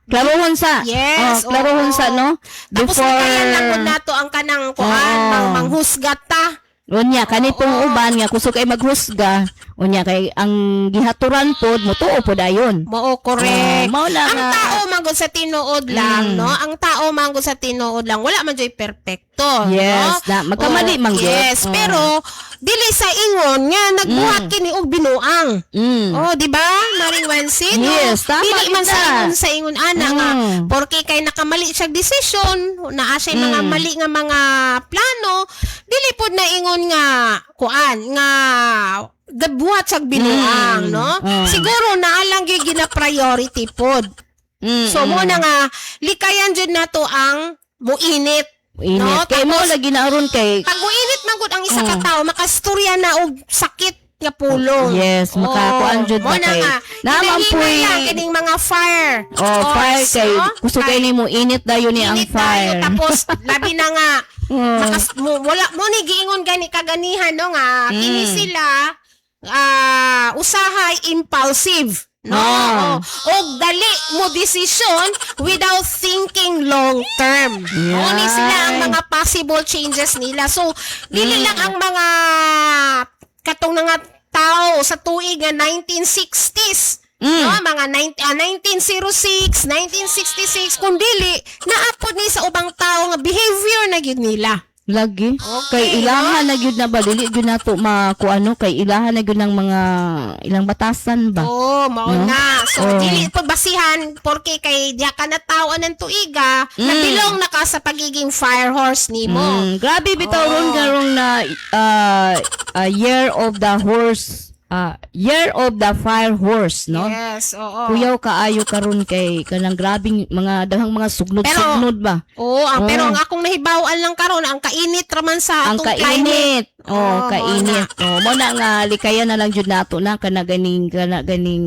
Speaker 2: Klarohon sa.
Speaker 3: Yes,
Speaker 2: klarohon
Speaker 3: oo.
Speaker 2: sa no.
Speaker 3: tapos kaya lang po nato ang kanang kuan, manghusgat ta.
Speaker 2: Unya kanitong uban nga kusog kay maghusga. Unya kay ang gihaturan pod motuo pod ayon.
Speaker 3: Mao correct.
Speaker 2: Mao na
Speaker 3: Ang
Speaker 2: nga.
Speaker 3: tao mangod sa tinuod lang, no? Ang tao mangod sa tinuod lang, wala man joy perfecto,
Speaker 2: Yes,
Speaker 3: no?
Speaker 2: na- magkamali
Speaker 3: Oh,
Speaker 2: man gyud.
Speaker 3: Yes,
Speaker 2: Oh.
Speaker 3: pero dili sa ingon nga nagbuhat kini og binuang. Oh, di ba? Maring Wensin.
Speaker 2: Yes, tama
Speaker 3: Dili man
Speaker 2: kita.
Speaker 3: sa ingon ana nga porke kay nakamali siya desisyon, naa siya mga mali nga mga plano, dili pod na ingon nga kuan nga gabuhat sa binuang, no? Siguro naalang gyud gina priority pod. So mo na nga likayan jud nato ang muinit.
Speaker 2: Init.
Speaker 3: No?
Speaker 2: Kay mo
Speaker 3: Tapos,
Speaker 2: lagi na aron kay
Speaker 3: pag muinit man gud ang isa ka tawo, makastorya na og sakit nga pulong.
Speaker 2: Yes, makakuan jud
Speaker 3: mo
Speaker 2: na
Speaker 3: na
Speaker 2: kay.
Speaker 3: nga.
Speaker 2: Naman
Speaker 3: Hinahinay
Speaker 2: po'y-
Speaker 3: lang kining mga fire.
Speaker 2: fire kay
Speaker 3: no?
Speaker 2: gusto kay nimo init dayon ni ang
Speaker 3: Init tayo,
Speaker 2: fire.
Speaker 3: tapos labi na nga wala mo ni giingon gani kaganihan no nga kini sila usahay impulsive, no? Og dali mo decision without thinking long term. Oni sila ang mga possible changes nila. So dili lang ang mga katong nga tao sa tuig nga 1960s No, mga 1906, 1966 kung dili naapod ni sa ubang tao nga behavior na gyud nila.
Speaker 2: Lagi.
Speaker 3: Okay,
Speaker 2: Kay ilahan na gyud na ba dili gyud nato makuano kay ilahan na gyud ng mga ilang batasan ba.
Speaker 3: Oh, mao
Speaker 2: No?
Speaker 3: na. So,
Speaker 2: Oh.
Speaker 3: dili po basihan porque kay diya ka na tao ng tuiga, nabilong na ka sa pagiging fire horse nimo.
Speaker 2: Grabe bitaw ron karong na year of the horse, year of the fire horse, no?
Speaker 3: Yes, oo.
Speaker 2: Kuyaw kaayo karon kay kanang grabing mga daghang mga sugnod-sugnod ba.
Speaker 3: Oo, pero ang akong nahibaw-an lang karon ang kainit raman sa
Speaker 2: Ang
Speaker 3: atong climate.
Speaker 2: kainit.
Speaker 3: Oo,
Speaker 2: Kainit. Mo na nga likayan na lang jud nato na kana ganing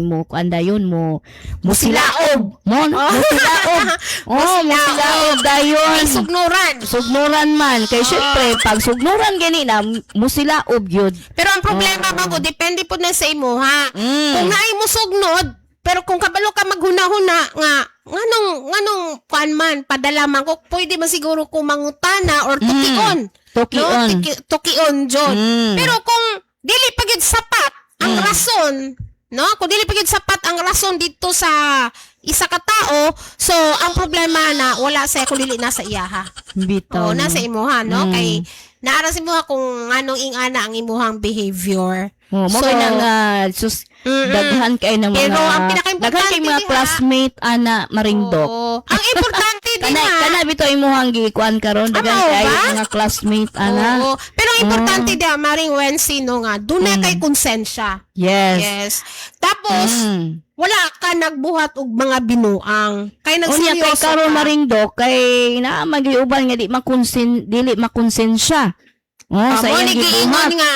Speaker 2: mo andayon mo silaob. Mo silaob. Silaob dayon.
Speaker 3: May sugnuran.
Speaker 2: Sugnuran man kay syempre pag sugnuran gani na musilaob gyud.
Speaker 3: Pero ang problema bago, depende po na sa imo, ha?
Speaker 2: Mm.
Speaker 3: Kung naay mo sugnod, pero kung kabalo ka maghuna-huna nga, nganong kuan man, padala man ko, pwede man siguro kung mangutana or tukion.
Speaker 2: Tukion.
Speaker 3: No? Tukion, John.
Speaker 2: Mm.
Speaker 3: Pero kung dili pagid sapat ang rason, no? Kung dili pagid sapat ang rason dito sa isa ka tao, so ang problema na wala sa kung dili nasa iyaha.
Speaker 2: Bitaw.
Speaker 3: Oo, nasa imuha, no?
Speaker 2: Mm.
Speaker 3: Kay naara sa imuha kung anong ingana ang imuhang behavior.
Speaker 2: Mo
Speaker 3: So,
Speaker 2: kay nang daghan kay ng mga
Speaker 3: Pero ang pinaka-importante
Speaker 2: daghan kay mga
Speaker 3: diha-
Speaker 2: classmate ana maringdok.
Speaker 3: Oo. Ang importante din
Speaker 2: Kana bitaw imuhang gikuan karon daghan
Speaker 3: Ano
Speaker 2: kay
Speaker 3: ba?
Speaker 2: mga classmate ana.
Speaker 3: Oo. Pero ang importante din, Maring Wency, no nga, doon na kay konsensya.
Speaker 2: Yes.
Speaker 3: Yes. Tapos,
Speaker 2: Mm.
Speaker 3: wala ka nagbuhat og mga binuang. Kay
Speaker 2: Unya kay
Speaker 3: nagseryoso
Speaker 2: karon
Speaker 3: ka.
Speaker 2: maringdok kay naa magiuban nga dili makonsensya. Sa
Speaker 3: Mo
Speaker 2: iyang
Speaker 3: ni giingon
Speaker 2: gibuhat.
Speaker 3: nga,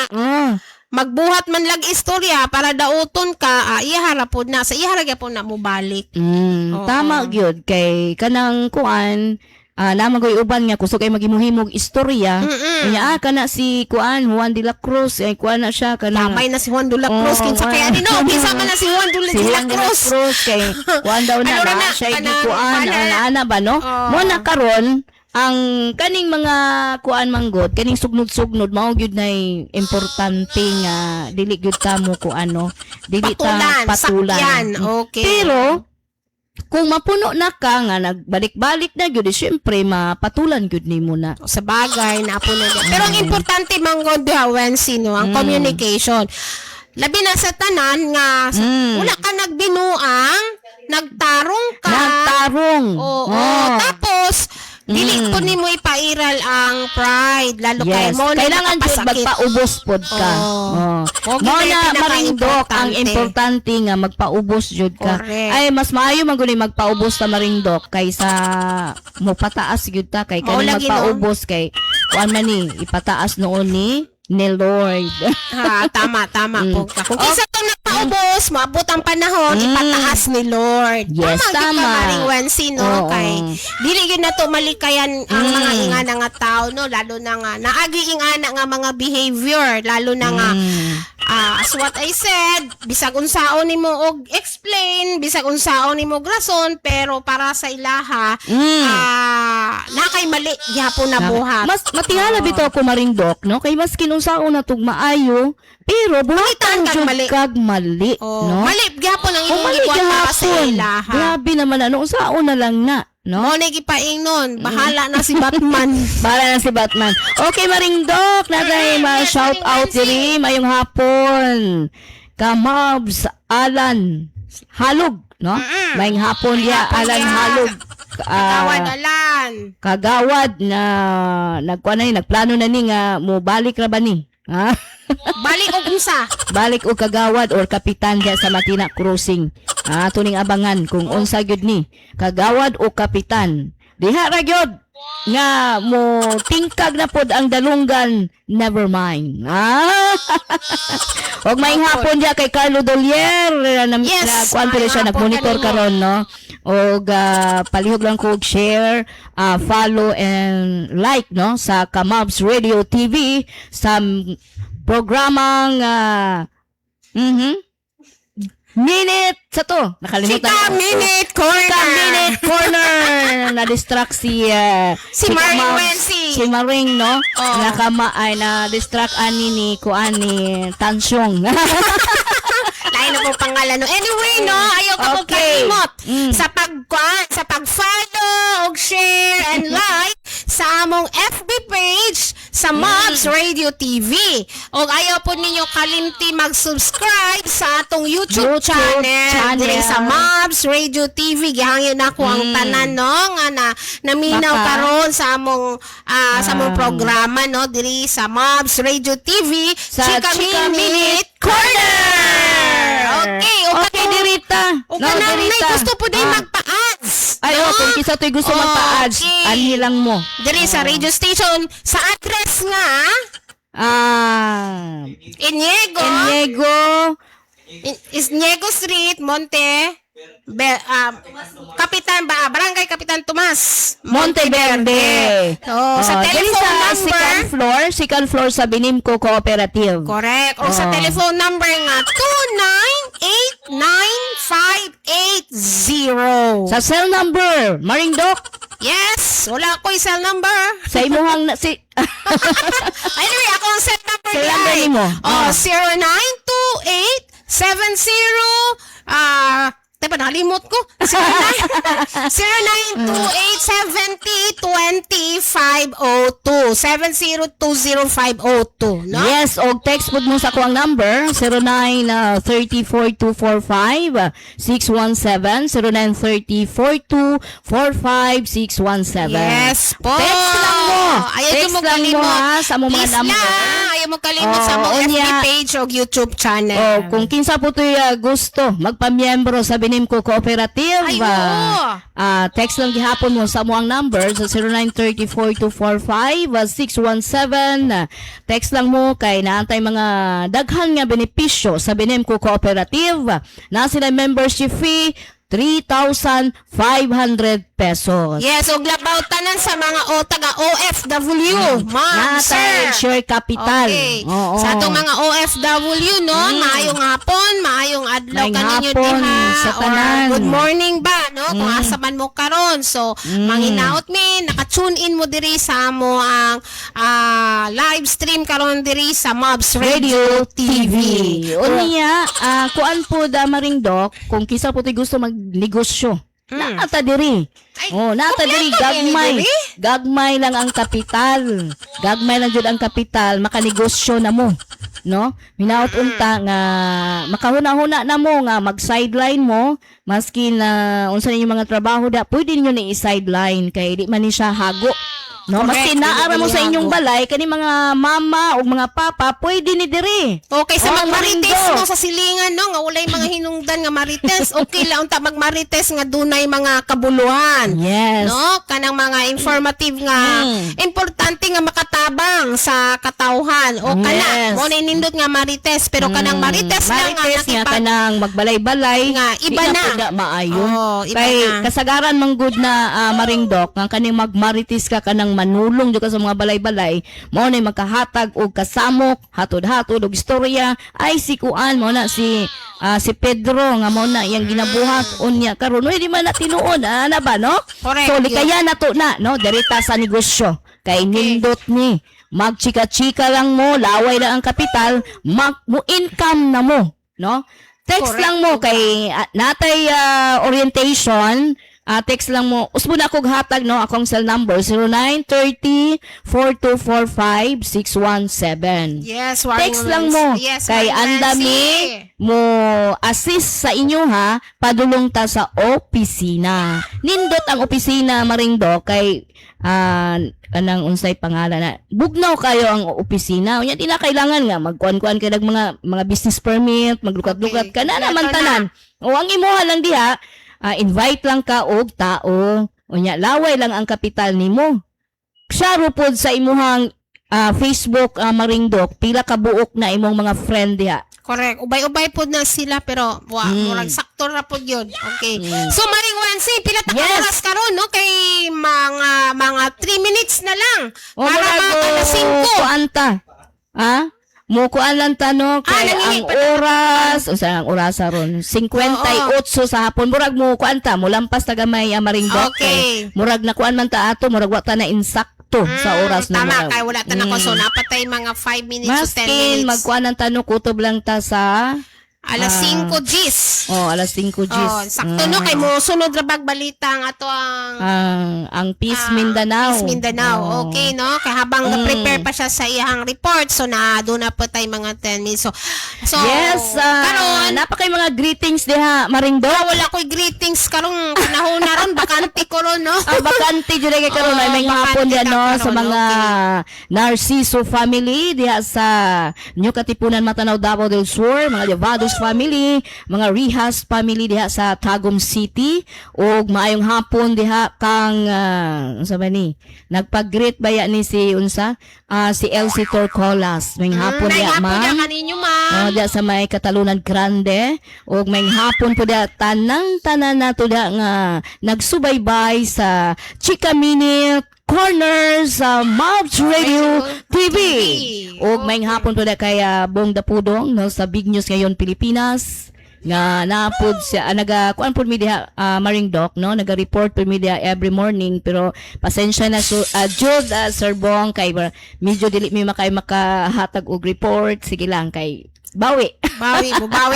Speaker 3: magbuhat man lag istorya para dauton ka, iya harapod na, sa iya harapod na mo balik. Oo.
Speaker 2: Tama gyud kay kanang kuan namagoy uban nga gusto kay maghimuhimog istorya. Unya kana si kuan Juan de la Cruz ay kuan na siya kana
Speaker 3: Damay na si Juan de la Cruz, kinsa kaya din no, bisa man na si Juan de la
Speaker 2: Juan de la
Speaker 3: Cruz.
Speaker 2: Cruz kay kuan daw na
Speaker 3: Ano ra na,
Speaker 2: siya
Speaker 3: kanang
Speaker 2: kuan
Speaker 3: pana.
Speaker 2: ana ba no?
Speaker 3: Oo.
Speaker 2: Mo na karon ang kaning mga kuan manggod kaning sugnod-sugnod mao gyud nay importante nga dili gyud ta mo kuano dili ta patulan.
Speaker 3: sakyan, okay.
Speaker 2: Pero kung mapuno na ka nga nagbalik-balik na gyud syempre mapatulan gyud nimo na.
Speaker 3: Sa bagay na po na din. Pero ang importante manggod diha Wency, no, ang communication. Labi na sa tanan nga wala ka nagbinuang, nagtarong ka.
Speaker 2: Nagtarong.
Speaker 3: Oo. Tapos dili po nimo ipairal ang pride lalo kay
Speaker 2: Yes,
Speaker 3: mo na
Speaker 2: kailangan jud
Speaker 3: nakapasakit.
Speaker 2: magpaubos pod ka.
Speaker 3: Oo.
Speaker 2: Mo
Speaker 3: Okay,
Speaker 2: na
Speaker 3: pinaka-
Speaker 2: maringdok ang
Speaker 3: importante.
Speaker 2: importante nga magpaubos jud ka.
Speaker 3: Correct.
Speaker 2: Ay mas maayo man guni magpaubos sa maringdok kaysa mo pataas gyud ta kay
Speaker 3: Mao
Speaker 2: kani
Speaker 3: lagi
Speaker 2: magpaubos kay kuan man ni ipataas noon ni Lord.
Speaker 3: Ha, tama po ka. Kung isa tong nagpaubos, maabot ang panahon, ipataas ni Lord.
Speaker 2: Yes,
Speaker 3: Tama.
Speaker 2: tama.
Speaker 3: Maring Wency, no?
Speaker 2: Oo.
Speaker 3: Kay, dili yun na to malikayan ang mga ingana nga tao, no? Lalo na nga, naagi ingana nga mga behavior, lalo na nga, as what I said, bisag unsaon nimo og explain, bisag unsaon nimo og rason, pero para sa ilaha, nakay mali, gyapon na buhat.
Speaker 2: Mas matingala bitaw ko maringdok no kay mas kinunsaon na tug maayo pero buhatan
Speaker 3: kag
Speaker 2: jud
Speaker 3: mali.
Speaker 2: kag mali
Speaker 3: Oh,
Speaker 2: no.
Speaker 3: mali gyapon ang
Speaker 2: Kung
Speaker 3: imong
Speaker 2: mali
Speaker 3: gibuhat para sa
Speaker 2: gihapon.
Speaker 3: ilaha.
Speaker 2: Grabe naman ano unsaon na lang na no.
Speaker 3: Mo na gipaingnon, bahala na si Batman.
Speaker 2: Para na si Batman. Okay, Maringdok, natay ma-shout out diri mayong hapon. Kamabs Alan Halog, no? Mayong hapon ya Alan Halog.
Speaker 3: Kagawad alan.
Speaker 2: Kagawad na nagkuan na ni nagplano na ni nga mo balik ra ba ni? Ha?
Speaker 3: Balik og unsa?
Speaker 2: Balik o kagawad or kapitan diya sa Matina Crossing. Tuning abangan kung unsa gyud ni kagawad o kapitan. Diha ra gyud nga mo tingkag na pod ang dalunggan, never mind. Og may hapon diya kay Carlo Dolier
Speaker 3: Yes,
Speaker 2: kuan pala siya
Speaker 3: maayong
Speaker 2: nagmonitor
Speaker 3: hapon
Speaker 2: karon no. Og palihog lang ko og share, follow and like no sa Kamabs Radio TV sa programang Minute sa to. Nakalimutan
Speaker 3: Chika
Speaker 2: ko.
Speaker 3: Minute Corner.
Speaker 2: Chika Minute Corner. Na-distract si
Speaker 3: Si
Speaker 2: Chika
Speaker 3: Maring
Speaker 2: Ma'am-
Speaker 3: Wency.
Speaker 2: Si Maring, no?
Speaker 3: Oo.
Speaker 2: Ay na-distract ani ni Kuan ni Tansyong.
Speaker 3: Lain ano po pangalan no. Anyway, no, ayaw ka pong
Speaker 2: Okay.
Speaker 3: kalimot
Speaker 2: Mm.
Speaker 3: sa pag-follow, og share, and like sa among FB page sa Mobs Radio TV. O ayaw po ninyo kalimti mag-subscribe sa atong YouTube channel. Diri sa Mobs Radio TV. Gihangin ako ang tanan, no, nga naminaw
Speaker 2: Baka.
Speaker 3: karon sa among programa, no, diri sa Mobs Radio TV
Speaker 2: Sa
Speaker 3: Chika
Speaker 2: Chika
Speaker 3: Minute Corner. Okay,
Speaker 2: Dirita.
Speaker 3: o kanang may gusto po din
Speaker 2: Ah.
Speaker 3: magpa-ads.
Speaker 2: Ay,
Speaker 3: no?
Speaker 2: kung kisa to'y gusto magpa-ads,
Speaker 3: Okay.
Speaker 2: anhi lang mo.
Speaker 3: Diri sa radio station sa address nga Iniego Iniego Street, Barangay Kapitan Tomas,
Speaker 2: Monteverde.
Speaker 3: Sa
Speaker 2: dili
Speaker 3: telephone
Speaker 2: sa
Speaker 3: number,
Speaker 2: second floor sa Binimco Cooperative.
Speaker 3: correct. O sa telephone number nga 2989580.
Speaker 2: Sa cell number, Maringdok,
Speaker 3: Yes, wala ko cell number.
Speaker 2: sa imuhang na,
Speaker 3: Anyway, ako ang cell number
Speaker 2: Cell number nimo.
Speaker 3: 092870 Diba, nakalimot ko. 092870200502. 7020502, no?
Speaker 2: yes, og text pud mo sa kuang number 09304245-617 09304245-617.
Speaker 3: Yes po.
Speaker 2: Text lang mo.
Speaker 3: Ayaw
Speaker 2: Text
Speaker 3: mo
Speaker 2: lang mo,
Speaker 3: kalimot.
Speaker 2: ha, sa mo mga
Speaker 3: Please
Speaker 2: number.
Speaker 3: lang. Ayaw mo kalimot sa
Speaker 2: Oo,
Speaker 3: mga FB
Speaker 2: unya.
Speaker 3: page o YouTube channel.
Speaker 2: Oh, kung kinsa po to'y gusto magpamiyembro sa Binimco Cooperative,
Speaker 3: Ay, oo.
Speaker 2: text lang gihapon mo sa mo ang number sa 09304245-617. Text lang mo kay naantay mga daghan nga benepisyo sa Binimco Cooperative. Na sila membership fee 3,500 pesos.
Speaker 3: Yes, og labaw tanan sa mga taga OFW, ma'am, sir.
Speaker 2: Natay share capital.
Speaker 3: Okay.
Speaker 2: Oo.
Speaker 3: Sa atong mga OFW, no, maayong hapon, maayong adlaw
Speaker 2: Maayong
Speaker 3: kaninyo
Speaker 2: hapon
Speaker 3: diha.
Speaker 2: sa
Speaker 3: Or
Speaker 2: tanan.
Speaker 3: good morning ba, no? Kung asa man mo karon. So, manginaot mi, naka-tune in mo diri sa amo ang live stream karon diri sa Mobs Radio TV.
Speaker 2: Unya, kuan po da Maringdok, kung kisa po tayo gusto magnegosyo. Nata diri.
Speaker 3: Ay,
Speaker 2: Nata diri
Speaker 3: kompleto
Speaker 2: gagmay.
Speaker 3: diri?
Speaker 2: Gagmay lang ang kapital. Gagmay lang jud ang kapital, makanegosyo na mo. No? Minaot unta nga makahuna-huna na mo nga mag-sideline mo maski na unsa ninyo mga trabaho da, pwede niyo ni i-sideline kay di man ni siya hago. No,
Speaker 3: Correct,
Speaker 2: maski naara mo
Speaker 3: hindi
Speaker 2: sa inyong
Speaker 3: hago.
Speaker 2: balay kani mga mama o mga papa, pwede ni diri.
Speaker 3: Okay, sa
Speaker 2: Oh,
Speaker 3: magmarites
Speaker 2: Marindo.
Speaker 3: mo sa silingan, no, nga walay mga hinungdan nga marites, okay lang unta magmarites nga dunay mga kabuluhan.
Speaker 2: Yes.
Speaker 3: No, kanang mga informative nga importante nga makatabang sa katawhan. O kana,
Speaker 2: Yes.
Speaker 3: mo na nindot nga marites, pero kanang marites lang nga
Speaker 2: Marites nga
Speaker 3: nakipag
Speaker 2: kanang magbalay-balay
Speaker 3: Nga, iba
Speaker 2: di
Speaker 3: na.
Speaker 2: po maayo.
Speaker 3: Oo, iba
Speaker 2: Kay
Speaker 3: na.
Speaker 2: kasagaran man good na Maringdok nga kaning magmarites ka kanang manulong jud ka sa mga balay-balay, mao na magkahatag og kasamok, hatod-hatod og istorya ay si kuan mo na si Pedro nga mao na iyang ginabuhat unya karon di man na tinuod ana ba no?
Speaker 3: Correct,
Speaker 2: So likaya na to na no dirita sa negosyo kay nindot ni magchika-chika lang mo, laway lang ang kapital, mo income na mo, no? Text
Speaker 3: Correct.
Speaker 2: lang mo kay natay orientation, text lang mo. Usbo na akong hatag no, akong cell number 0930-4245-617.
Speaker 3: Yes,
Speaker 2: Text lang mo
Speaker 3: Yes,
Speaker 2: kay andami mo assist sa inyo ha, padulong ta sa opisina. Nindot ang opisina Maringdok kay kanang unsay pangalan na bugnaw kayo ang opisina. Unya di na kailangan nga magkuan-kuan kay mga business permit, maglukat-lukat ka na naman
Speaker 3: Ito na.
Speaker 2: tanan. O ang imuha lang diha, invite lang ka og tao. Unya laway lang ang kapital nimo. Siya pod sa imuhang Facebook Maringdok, pila ka buok na imong mga friend diha.
Speaker 3: Correct. Ubay-ubay po na sila pero murag sakto na po yun. Okay. So Maring Wansi, pila ta ka
Speaker 2: Yes.
Speaker 3: oras karon no kay mga 3 minutes na lang
Speaker 2: O
Speaker 3: para mga 5.
Speaker 2: kuanta. Mo kuan lang tanong kay ang
Speaker 3: nangingi pa
Speaker 2: oras, unsa ang oras ron? 58 sa hapon. Murag mo kuanta, mo lampas ta gamay Maringdok.
Speaker 3: Okay.
Speaker 2: Kay murag na kuan man ta ato, murag wa ta na insakto sa oras na
Speaker 3: Tama,
Speaker 2: murag.
Speaker 3: kay wala ta na ko. So napatay mga 5 minutes to 10
Speaker 2: Maskin
Speaker 3: minutes.
Speaker 2: magkuan ang tanong kutob lang ta sa
Speaker 3: Alas 5 Gis.
Speaker 2: Alas 5 Gis.
Speaker 3: Sakto no kay mo sunod ra bag balita ang ato
Speaker 2: Ang Peace Mindanao.
Speaker 3: Peace Mindanao. Okay no? Kay habang prepare pa siya sa iyang report so na doon na po tayo mga 10 minutes. So
Speaker 2: Yes,
Speaker 3: karon
Speaker 2: napakay mga greetings diha Maringdo.
Speaker 3: wala ko'y greetings karong panahon na ron bakante ko ron no.
Speaker 2: Bakante jud kay karon ay may hapon diha no sa mga Narciso family diha sa New Katipunan, Matanao, Davao del Sur, mga Llevados family, mga Rihas family diha sa Tagum City, ug maayong hapon diha kang unsa ba ni? Nagpag-greet baya ni si si Elsie Torcolas. May hapon diha ma'am.
Speaker 3: Kaninyo ma'am.
Speaker 2: Diha sa may Katalunan Grande, ug may hapon po diha tanan nato diha nga nagsubaybay sa Chika Minute Corner sa Mobs Radio TV. Ug may hapon po na kay Bong Dapudong no, sa Big News ngayon Pilipinas nga napod siya kuan pud mi diha Maringdoc no, naga-report pud mi diha every morning pero pasensya na jud Sir Bong kay medyo dili mi makahatag og report, sige lang kay bawi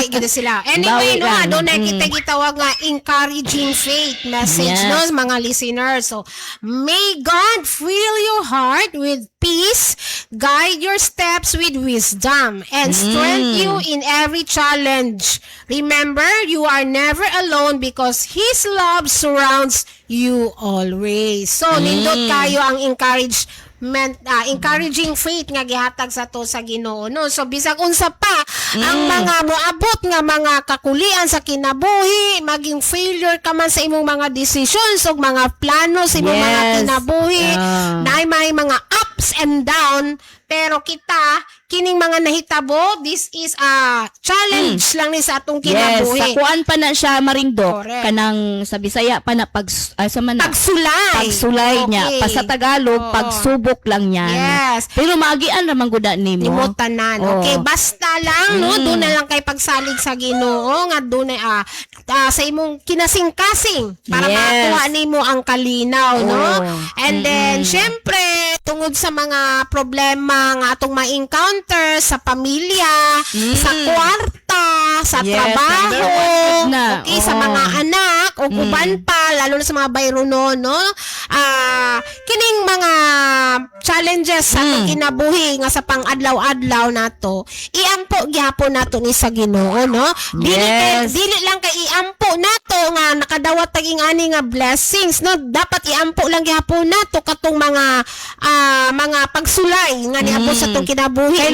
Speaker 3: gid sila. Anyway, no, doon na kita gitawag nga encouraging faith message, no, mga listeners. So, may God fill your heart with peace, guide your steps with wisdom, and strengthen you in every challenge. Remember, you are never alone because His love surrounds you always. So, nindot kayo ang encouraging faith nga gihatag sa to sa Ginoo no. So bisag unsa pa ang mga moabot nga mga kakulian sa kinabuhi, maging failure ka man sa imong mga decisions ug mga plano sa imong mga kinabuhi, naay may mga ups and down, pero kita kining mga nahitabo, this is a challenge lang ni sa atong kinabuhi.
Speaker 2: Yes, sa kuan pa na siya Maringdo,
Speaker 3: Correct.
Speaker 2: kanang sa Bisaya pa na
Speaker 3: pagsulay
Speaker 2: niya, pa sa Tagalog pagsubok lang yan.
Speaker 3: Yes.
Speaker 2: Pero maagian naman gud nimo.
Speaker 3: Nimo tanan. Okay, basta lang no, doon na lang kay pagsalig sa Ginoo nga doon sa imong kinasing-kasing para makuha nimo ang kalinaw no. And then syempre tungod sa mga problema nga atong ma-encounter sa pamilya, sa kwarta, sa trabaho, okay, sa mga anak o uban pa lalo na sa mga bayrono no. Kining mga challenges sa atong kinabuhi nga sa pang-adlaw-adlaw nato, iampo gyapon nato ni sa Ginoo no. Dili lang kay iampo nato nga nakadawat taging ani nga blessings no, dapat iampo lang gyapon nato katong mga pagsulay nga niabot sa atong kinabuhi.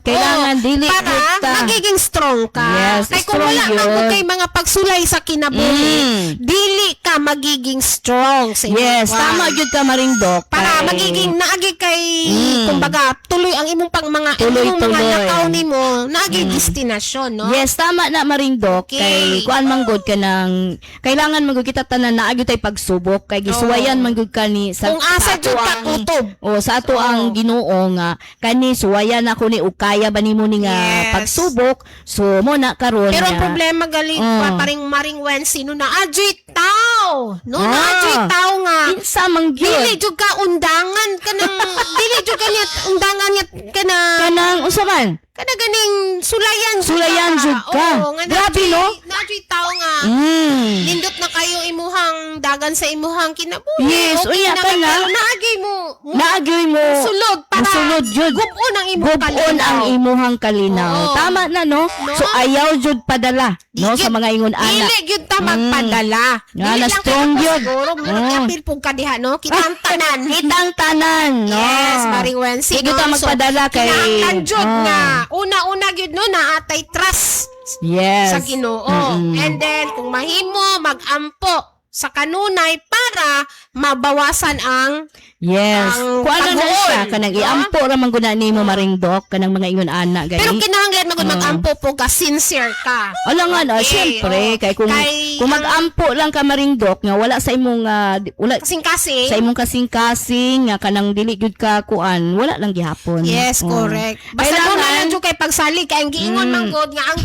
Speaker 3: Kailangan
Speaker 2: dili
Speaker 3: para magiging strong ka.
Speaker 2: Yes,
Speaker 3: kay kung wala man kay mga pagsulay sa kinabuhi, dili ka magiging strong sa
Speaker 2: Yes, tama gyud ka Maringdoc.
Speaker 3: Para magiging naagi kay kumbaga tuloy ang imong mga nakaw nimo naagi destinasyon no.
Speaker 2: Yes, tama na Maringdoc. Kay kuan man gud kanang kailangan man gud kita tanan naagi tay pagsubok kay gisuwayan man gud kani sa
Speaker 3: kung asa jud ka kutob.
Speaker 2: Sa ato ang Ginoo nga kani suwayan ako ni ukaya ba nimo ni nga pagsubok. So mo na karon.
Speaker 3: Pero ang problema gali paring Maring Wensi no na adjit tao. No na adjit tao nga.
Speaker 2: Kinsa man gyud.
Speaker 3: Dili jud ka undangan kanang dili jud ka undangan nga
Speaker 2: kanang unsa man?
Speaker 3: Kada ganing sulayan
Speaker 2: jud ka. Grabe no?
Speaker 3: Nadjit tao nga. Nindot na kayo imuhang dagan sa imuhang kinabuhi.
Speaker 2: Yes, unya ka na. Naagay mo.
Speaker 3: Sulod para
Speaker 2: jud.
Speaker 3: Gubon ang
Speaker 2: imuhang kalinaw. Tama na no? So ayaw jud padala no sa mga ingon anak.
Speaker 3: Dili jud ta magpadala.
Speaker 2: Nga na strong jud.
Speaker 3: Apil pug ka diha no? Kitang tanan.
Speaker 2: No?
Speaker 3: Yes, Maring Wensi.
Speaker 2: Hindi ta magpadala kay
Speaker 3: kinahanglan jud nga una-una gyud no naatay trust sa Ginoo. And then kung mahimo mag-ampo sa kanunay para mabawasan ang
Speaker 2: kung ano na siya kanang iampo ra man gud nimo Maringdoc kanang mga ingon ana gani.
Speaker 3: Pero kinahanglan magud mag-ampo po ka sincere ka.
Speaker 2: Alangan syempre kay kung mag-ampo lang ka Maringdoc nga wala sa imong wala
Speaker 3: kasing-kasing
Speaker 2: sa imong kasing-kasing nga kanang dili gyud ka kuan wala lang gihapon.
Speaker 3: Yes, correct. Basta mo na lang jud kay pagsalig kay ang giingon man gud nga ang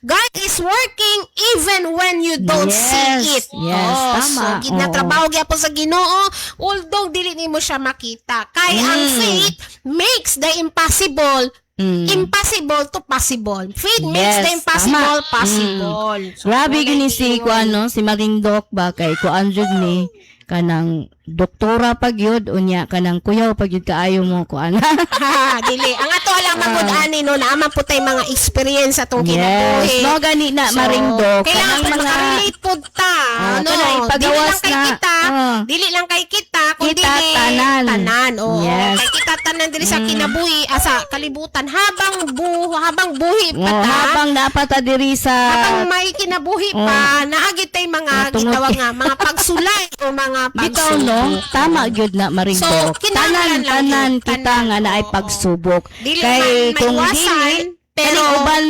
Speaker 3: God is working even when you don't see it.
Speaker 2: Yes, tama.
Speaker 3: So ginatrabaho gyapon sa Ginoo although dili nimo siya makita. Kay ang faith makes the impossible Impossible to possible. Faith makes
Speaker 2: Yes,
Speaker 3: the impossible
Speaker 2: tama.
Speaker 3: possible. So,
Speaker 2: Grabe
Speaker 3: wala
Speaker 2: gini si
Speaker 3: giingon.
Speaker 2: si Marindok ba kay kuan jud ni kanang doktora pag yun unya kanang kuyaw pag yun kaayo mo kuan.
Speaker 3: Ha, dili. Ang ato lang magud ani no naaman po tay mga experience atong kinabuhi.
Speaker 2: Yes, no gani na
Speaker 3: So,
Speaker 2: Marindok
Speaker 3: kailangan
Speaker 2: kanang
Speaker 3: po makarelate po ta. Ano,
Speaker 2: kanang
Speaker 3: dili
Speaker 2: ipagawas
Speaker 3: lang kay
Speaker 2: na.
Speaker 3: kita, dili lang kay kita, kundi
Speaker 2: Kita, tanan.
Speaker 3: tanan. Oo,
Speaker 2: Yes.
Speaker 3: kay kita tanan diri sa kinabuhi, sa kalibutan habang buhi pa ta.
Speaker 2: habang napata diri sa
Speaker 3: Habang may kinabuhi pa, naagit tay mga
Speaker 2: Tungod
Speaker 3: gitawag
Speaker 2: kay-
Speaker 3: nga, mga pagsulay o mga
Speaker 2: bitaw no
Speaker 3: pagsubok.
Speaker 2: tama gyud na Marindok.
Speaker 3: So, kinahanglan lang
Speaker 2: tanan
Speaker 3: yun.
Speaker 2: kita
Speaker 3: Tanan,
Speaker 2: nga naay
Speaker 3: oo.
Speaker 2: pagsubok.
Speaker 3: Dili
Speaker 2: Kay
Speaker 3: man
Speaker 2: kung
Speaker 3: maiwasan,
Speaker 2: dili pero
Speaker 3: pero-
Speaker 2: uban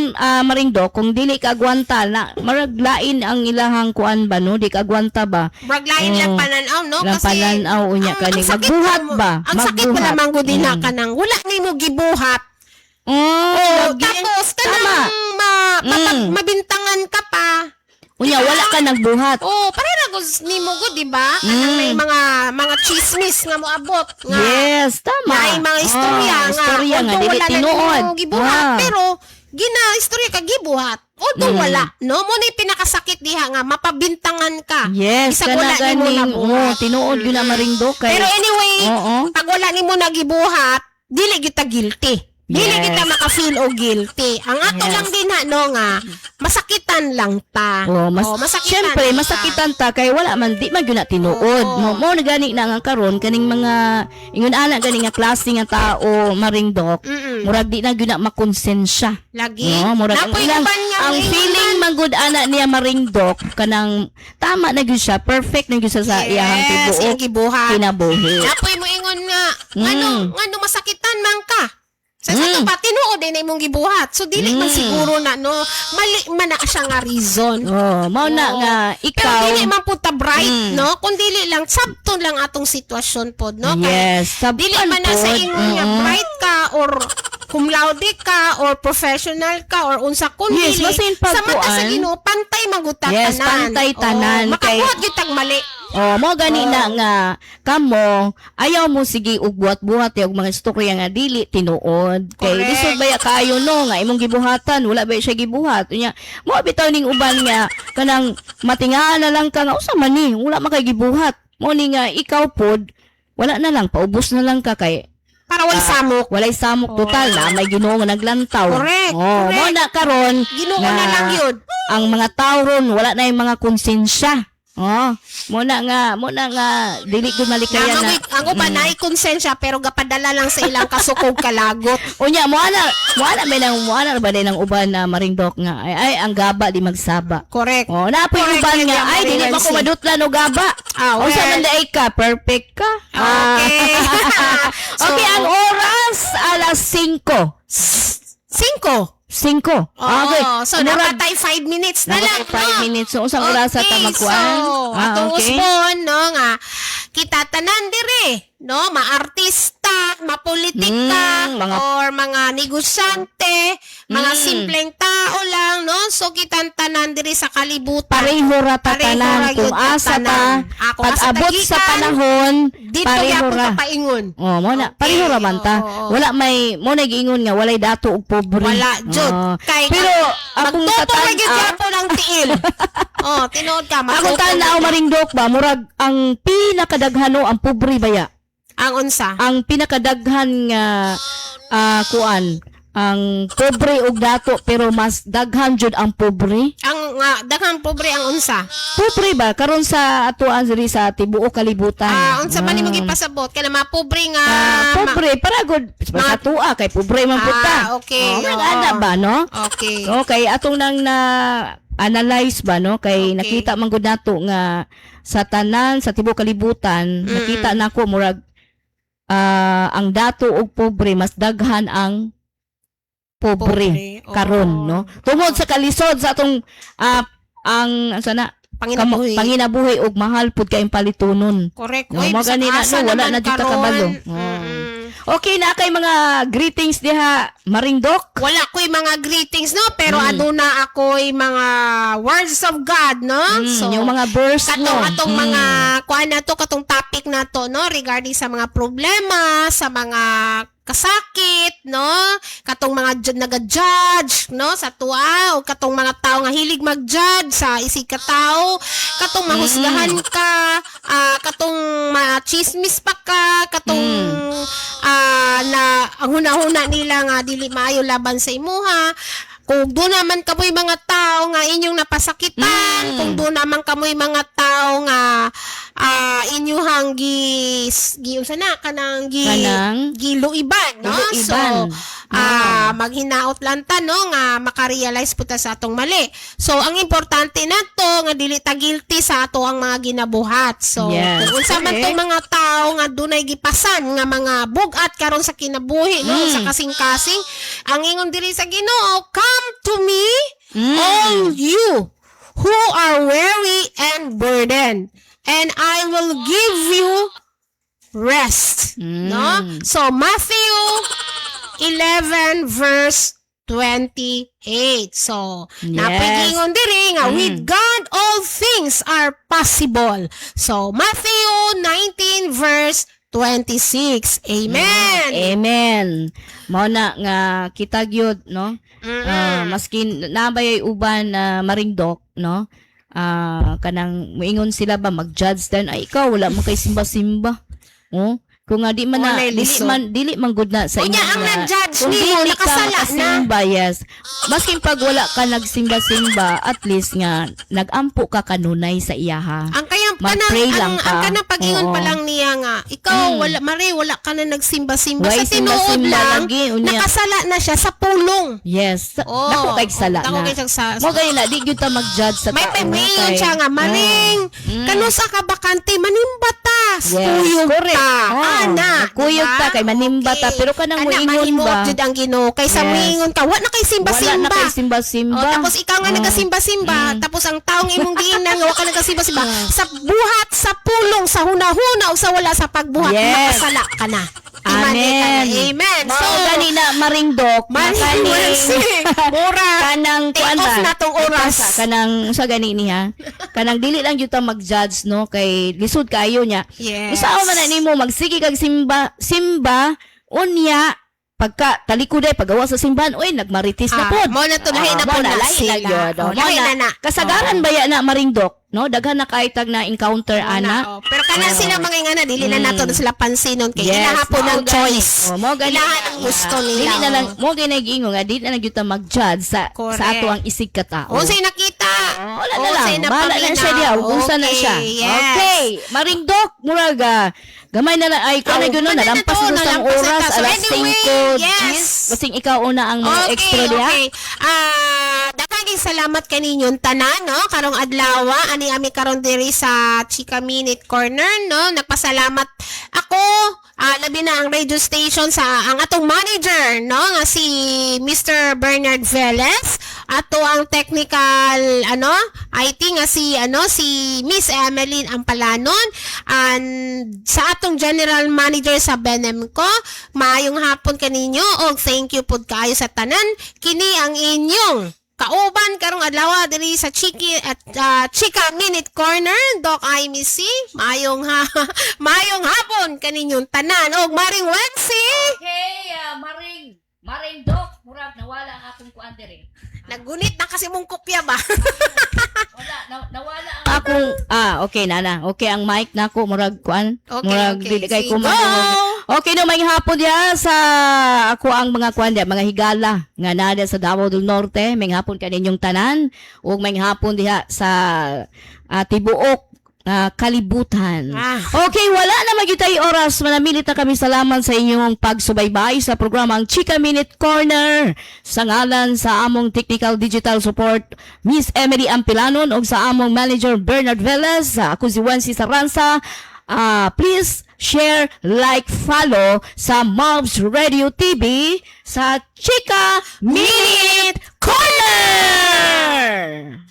Speaker 2: Marindok kung dili ka gwanta na maraglain ang ilahang kuan ba no di ka gwanta ba.
Speaker 3: Braglain lang pananaw, no?
Speaker 2: Lang pananaw, unya
Speaker 3: ang
Speaker 2: kani.
Speaker 3: sakit
Speaker 2: Magbuhat
Speaker 3: mo-
Speaker 2: ba?
Speaker 3: Ang sakit mo
Speaker 2: Magbuhat.
Speaker 3: lamang gud na kanang wala nimo gibuhat.
Speaker 2: Oh,
Speaker 3: Tapos
Speaker 2: tama.
Speaker 3: kanang mabintangan ka pa.
Speaker 2: Unya wala ka nagbuhat.
Speaker 3: Oh, parera gud nimo gud, di ba? Kanang may mga chismis nga moabot nga.
Speaker 2: Yes, tama.
Speaker 3: May mga istorya nga.
Speaker 2: istorya nga
Speaker 3: although
Speaker 2: dili
Speaker 3: wala na
Speaker 2: tinuod.
Speaker 3: nimo gibuhat,
Speaker 2: Ah.
Speaker 3: pero istorya ka gibuhat. Although wala, no? Mo ni pinakasakit diha nga mapabintangan ka.
Speaker 2: Yes,
Speaker 3: Bisag
Speaker 2: kana
Speaker 3: wala nimo
Speaker 2: ganing
Speaker 3: nabuhat.
Speaker 2: tinuod gyud na Marindok kay.
Speaker 3: Pero anyway,
Speaker 2: Oo.
Speaker 3: pag wala nimo nagibuhat, dili kita guilty. Dili
Speaker 2: Yes.
Speaker 3: kita maka-feel o guilty. Ang ato
Speaker 2: Yes.
Speaker 3: lang din no nga, masakitan lang ta. Masakitan
Speaker 2: Syempre,
Speaker 3: lang ta.
Speaker 2: masakitan ta kay wala man di man gyud na tinuod.
Speaker 3: Oo.
Speaker 2: Mo na gani na nga karon kaning mga ingon ana gani nga klase nga tao Marindok.
Speaker 3: Mm-mm.
Speaker 2: Murag di na gyud na makonsensya.
Speaker 3: Lagi.
Speaker 2: No, murag ang
Speaker 3: Napoy
Speaker 2: ilang
Speaker 3: uban nga
Speaker 2: ang
Speaker 3: ingon
Speaker 2: feeling
Speaker 3: man.
Speaker 2: magud ana niya Marindok kanang tama na gyud siya, perfect na gyud siya sa iyang
Speaker 3: Yes,
Speaker 2: tibuok
Speaker 3: iyang gibuhat.
Speaker 2: kinabuhi.
Speaker 3: Napoy mo ingon nga, ngano masakitan man ka. Sa to pa tinuod din imong gibuhat. So dili man siguro na no, mali man na siya nga reason.
Speaker 2: Oh, mao na
Speaker 3: Oo.
Speaker 2: nga
Speaker 3: Pero
Speaker 2: ikaw.
Speaker 3: dili man punta bright, no? Kung dili lang sabton lang atong sitwasyon pod, no?
Speaker 2: Yes, sabtan
Speaker 3: dili man na sa
Speaker 2: pod.
Speaker 3: ingon nga bright ka or cum laude ka or professional ka or unsa kun
Speaker 2: Yes,
Speaker 3: dili
Speaker 2: basin
Speaker 3: sa mata sa
Speaker 2: pagkuan.
Speaker 3: Ginoo pantay maguta
Speaker 2: Yes,
Speaker 3: tanan.
Speaker 2: pantay tanan.
Speaker 3: Makabuhat gyud tag mali.
Speaker 2: Oh, mo gani na nga kamo ayaw mo sige og buhat-buhat og mga istorya nga dili tinuod. Kay
Speaker 3: Correct.
Speaker 2: lisod baya kayo no nga imong gibuhatan, wala ba siya gibuhat. Unya, mo bitaw ning uban nga kanang matingaan na lang ka nga usa man ni, wala man kay gibuhat. Mo ni nga ikaw pod wala na lang paubos na lang ka kay
Speaker 3: Para way samok.
Speaker 2: walay samok total na may Ginoo nga naglantaw.
Speaker 3: Correct,
Speaker 2: Oh, mo
Speaker 3: correct.
Speaker 2: na karon
Speaker 3: Ginoo na lang yun.
Speaker 2: ang mga tao ron wala na yung mga konsensya. Oh, mo na nga dili gud malikayan na.
Speaker 3: Ang uban na konsensya pero gapadala lang sa ilang kasukog kalagot.
Speaker 2: Unya mo ana ba din ang uban na Marindok nga ay ang gaba di magsaba.
Speaker 3: Correct.
Speaker 2: Oh, napoy
Speaker 3: Correct,
Speaker 2: uban nga
Speaker 3: Kuya
Speaker 2: ay dili
Speaker 3: Marian
Speaker 2: ba ko
Speaker 3: C.
Speaker 2: madutlan og gaba.
Speaker 3: Ah, well.
Speaker 2: Unsa man day ka? Perfect ka.
Speaker 3: Okay.
Speaker 2: Okay, ang oras alas 5.
Speaker 3: 5.
Speaker 2: 5. Okay.
Speaker 3: So dapat tayo 5 minutes na lang.
Speaker 2: 5 minutes. So, usang oras ta magkuan?
Speaker 3: So, atong usbon, no, nga, kita tanan dire, no, maartista, mapolitika,
Speaker 2: mga-
Speaker 3: or mga negosyante, mga simpleng tao lang, no, so kita tanan dire sa kalibutan.
Speaker 2: Pareho ra ta
Speaker 3: Pareho
Speaker 2: tanan
Speaker 3: ra
Speaker 2: kung
Speaker 3: yun ta
Speaker 2: asa
Speaker 3: tanan.
Speaker 2: ta
Speaker 3: Ako,
Speaker 2: pag
Speaker 3: asa
Speaker 2: abot
Speaker 3: tagikan,
Speaker 2: sa panahon
Speaker 3: Dito
Speaker 2: pareho
Speaker 3: yapon
Speaker 2: ra.
Speaker 3: ka paingon.
Speaker 2: Oh, mo na
Speaker 3: Okay,
Speaker 2: pareho ra man ta.
Speaker 3: oo.
Speaker 2: Wala may mo nag-ingon nga walay dato og pobre.
Speaker 3: Wala, Jud.
Speaker 2: Oh.
Speaker 3: Kay
Speaker 2: Pero akong
Speaker 3: magtuto ra gyud
Speaker 2: tatan
Speaker 3: yapon ang tiil. Oh, tinuod ka,
Speaker 2: akong
Speaker 3: magtuto
Speaker 2: tanaw
Speaker 3: gyud.
Speaker 2: Marindok ba murag ang pinakadaghano ang pobre baya.
Speaker 3: Ang unsa?
Speaker 2: Ang pinakadaghan nga kuan ang pobre og dato pero mas daghan jud ang pobre.
Speaker 3: Ang daghang pobre ang unsa?
Speaker 2: Pobre ba karon sa atuan diri sa tibuok kalibutan.
Speaker 3: Unsa man nimo gipasabot kana mga pobre nga
Speaker 2: Pobre para good sa tua kay pobre man pud ta.
Speaker 3: okay.
Speaker 2: Oh, ana ba no?
Speaker 3: Okay.
Speaker 2: Okay, atong nang na analyze ba no kay
Speaker 3: Okay.
Speaker 2: nakita man gud nato nga sa tanan sa tibuok kalibutan nakita nako murag ang dato og pobre mas daghan ang pobre
Speaker 3: Pobre,
Speaker 2: karon
Speaker 3: oo.
Speaker 2: no tungod sa kalisod sa atong ang sana
Speaker 3: Panginabuhi.
Speaker 2: panginabuhi og mahal pud kay palitunon.
Speaker 3: Correct.
Speaker 2: No,
Speaker 3: Oy,
Speaker 2: mo
Speaker 3: bisag
Speaker 2: gani na,
Speaker 3: asa
Speaker 2: no, wala
Speaker 3: naman
Speaker 2: na dito
Speaker 3: karon.
Speaker 2: kabalo. Okay na kay mga greetings diha Marindok.
Speaker 3: Wala ko'y mga greetings, no? Pero aduna ako'y mga words of God, no?
Speaker 2: Yung mga verse mo.
Speaker 3: Atong mga, kuan na to, katong topic na to, no? Regarding sa mga problema, sa mga kasakit, no? Katong mga naga-judge, no? Sa tuwa, o katong mga tao nga hilig mag-judge sa isig ka tao, katong mahusgahan ka, katong machismis pa ka, katong na ang huna-huna nila nga dili maayo laban sa imuha. Kung doon naman kamoy mga tao nga inyong napasakitan, kung doon naman kamoy mga tao nga inyuhang giluiban, no?
Speaker 2: Giluiban.
Speaker 3: So, maghinaot lang ta, no? Nga makarealize po ta sa atong mali. So, ang importante na to, nga dili ta guilty sa ato ang mga ginabuhat. So,
Speaker 2: Yes,
Speaker 3: kung unsa man
Speaker 2: correct.
Speaker 3: tong mga tao nga dunay gipasan nga mga bugat karon sa kinabuhi, no? Sa kasing-kasing, ang ingon diri sa Ginoo, come to me, all you who are weary and burdened, and I will give you rest. No? So, Matthew 11 verse 28. So, napigingon diri nga with God all things are possible. So, Matthew 19 verse 26. Amen.
Speaker 2: Amen. Mao na nga kita gyud, no? Maski nabay uban na maringdok, no? Kanang moingon sila ba mag-judge then ay ikaw wala mo kay simba-simba. Oh, kung nga di man na
Speaker 3: Walay lisod.
Speaker 2: dili man good na sa
Speaker 3: Unya,
Speaker 2: inyo
Speaker 3: ang
Speaker 2: nga,
Speaker 3: nag-judge
Speaker 2: kung
Speaker 3: nimo,
Speaker 2: dili ka
Speaker 3: nakasala na.
Speaker 2: makasimba, yes. Maski pag wala ka nagsimba-simba, at least nga nagampo ka kanunay sa iyaha.
Speaker 3: Ang kayang
Speaker 2: Mag-pray lang ka.
Speaker 3: ang kanang pag-ingon
Speaker 2: Oo.
Speaker 3: pa lang niya nga, ikaw wala ka na nagsimba-simba
Speaker 2: Why
Speaker 3: sa tinuod
Speaker 2: simba-simba
Speaker 3: lang.
Speaker 2: lagi, unya?
Speaker 3: Nakasala na siya sa pulong.
Speaker 2: Yes.
Speaker 3: Oo.
Speaker 2: Dako kay sala
Speaker 3: Dako
Speaker 2: na.
Speaker 3: kay sa
Speaker 2: Mo gay na di gyud ta mag-judge sa
Speaker 3: may
Speaker 2: tao.
Speaker 3: pagmingon
Speaker 2: kay-
Speaker 3: siya nga, maring, kanusa ka bakante, manimbatas,
Speaker 2: Yes,
Speaker 3: kuyog
Speaker 2: correct.
Speaker 3: ka,
Speaker 2: Oo,
Speaker 3: ana.
Speaker 2: kuyog
Speaker 3: diba?
Speaker 2: ka, kay manimbata, pero kanang
Speaker 3: Ana,
Speaker 2: moingon
Speaker 3: mahimot
Speaker 2: ba?
Speaker 3: jud ang Ginoo, kaysa
Speaker 2: Yes.
Speaker 3: moingon ka, wala na kay
Speaker 2: Wala
Speaker 3: simba-simba.
Speaker 2: na kay simba-simba.
Speaker 3: Oh, tapos ikaw nga nagasimba-simba, tapos ang taong imong giinan nga wala ka nagasimba-simba, sa buhat, sa pulong, sa huna-huna o sa wala sa pagbuhat,
Speaker 2: Yes.
Speaker 3: nakasala ka na.
Speaker 2: Amen.
Speaker 3: Amen.
Speaker 2: So, gani na maringdok,
Speaker 3: Mura.
Speaker 2: kanang
Speaker 3: Take
Speaker 2: kuan
Speaker 3: off
Speaker 2: ba?
Speaker 3: na tong oras.
Speaker 2: Kanang sa gani niya. Kanang dili lang jud ta mag-judge, no, kay lisod kayo niya.
Speaker 3: Yes.
Speaker 2: Usaon man na nimo magsige kag simba unya pagka talikuday pagawa sa simbahan, oy nagmaritis na pod.
Speaker 3: Mo na to, lahi na po na sila. Oh, lahi na na.
Speaker 2: Kasagaran baya na maringdok, no? Daghan na kay tag na encounter ana.
Speaker 3: Pero kana sila mga ingana, dili na nato sila pansinon kay
Speaker 2: Yes,
Speaker 3: ilahapon
Speaker 2: mao
Speaker 3: ng
Speaker 2: gani.
Speaker 3: choice.
Speaker 2: Mo gani.
Speaker 3: Ilahan ang gusto nila.
Speaker 2: Dili na lang mo gani giingon nga dili na lang gyud ta mag-judge sa
Speaker 3: Correct.
Speaker 2: ato ang isig ka tao.
Speaker 3: Unsay nakita?
Speaker 2: Wala na
Speaker 3: Unsay
Speaker 2: lang. Bahala na siya diya. Ubusan na siya.
Speaker 3: Yes.
Speaker 2: Okay. Maringdok, muraga. Gamay na lang. Ay, kung na gano'n, nalampas na sa
Speaker 3: nalampas na
Speaker 2: oras.
Speaker 3: ta. So,
Speaker 2: Alas
Speaker 3: anyway,
Speaker 2: 5.
Speaker 3: yes.
Speaker 2: Basing ikaw una ang mga extra diya.
Speaker 3: Okay. Daghang salamat kaninyong tanan, no? Karong adlaw, ani ami karon diri sa Chika Minute Corner, no? Nagpasalamat ako, labi na ang radio station sa ang atong manager, no? Nga si Mr. Bernard Velez, ato ang technical IT nga si Miss Emeline Ampalanon, and sa atong general manager sa Benemco, maayong hapon kaninyo og thank you pud kaayo sa tanan. Kini ang inyong kauban karong adlaw diri sa Chika Minute Corner, Doc IMC. Maayong hapon kaninyong tanan og maring Wensi.
Speaker 2: Okay, Maringdok, murag nawala ang akong kuan dire.
Speaker 3: Naggunit na kasi mong kopya ba?
Speaker 2: Nawala ang akong okay nana. Okay ang mic nako murag kuan.
Speaker 3: Okay,
Speaker 2: Murag
Speaker 3: okay.
Speaker 2: dili kay
Speaker 3: Sige,
Speaker 2: kumando.
Speaker 3: go!
Speaker 2: Okay no may hapon diya sa ako ang mga kuan diya, mga higala nga nada sa Davao del Norte. May hapon kaninyong tanan ug may hapon diha sa tibuok kalibutan. Okay, wala na magyutay oras. Manamilit na kami salamat sa inyong pagsubaybay sa programang Chika Minute Corner. Sa ngalan sa among technical digital support, Miss Emily Ampilanon, o sa among manager Bernard Velez. Ako si Wensi Saranza. Please share, like, follow sa Mobs Radio TV sa Chika Minute Corner!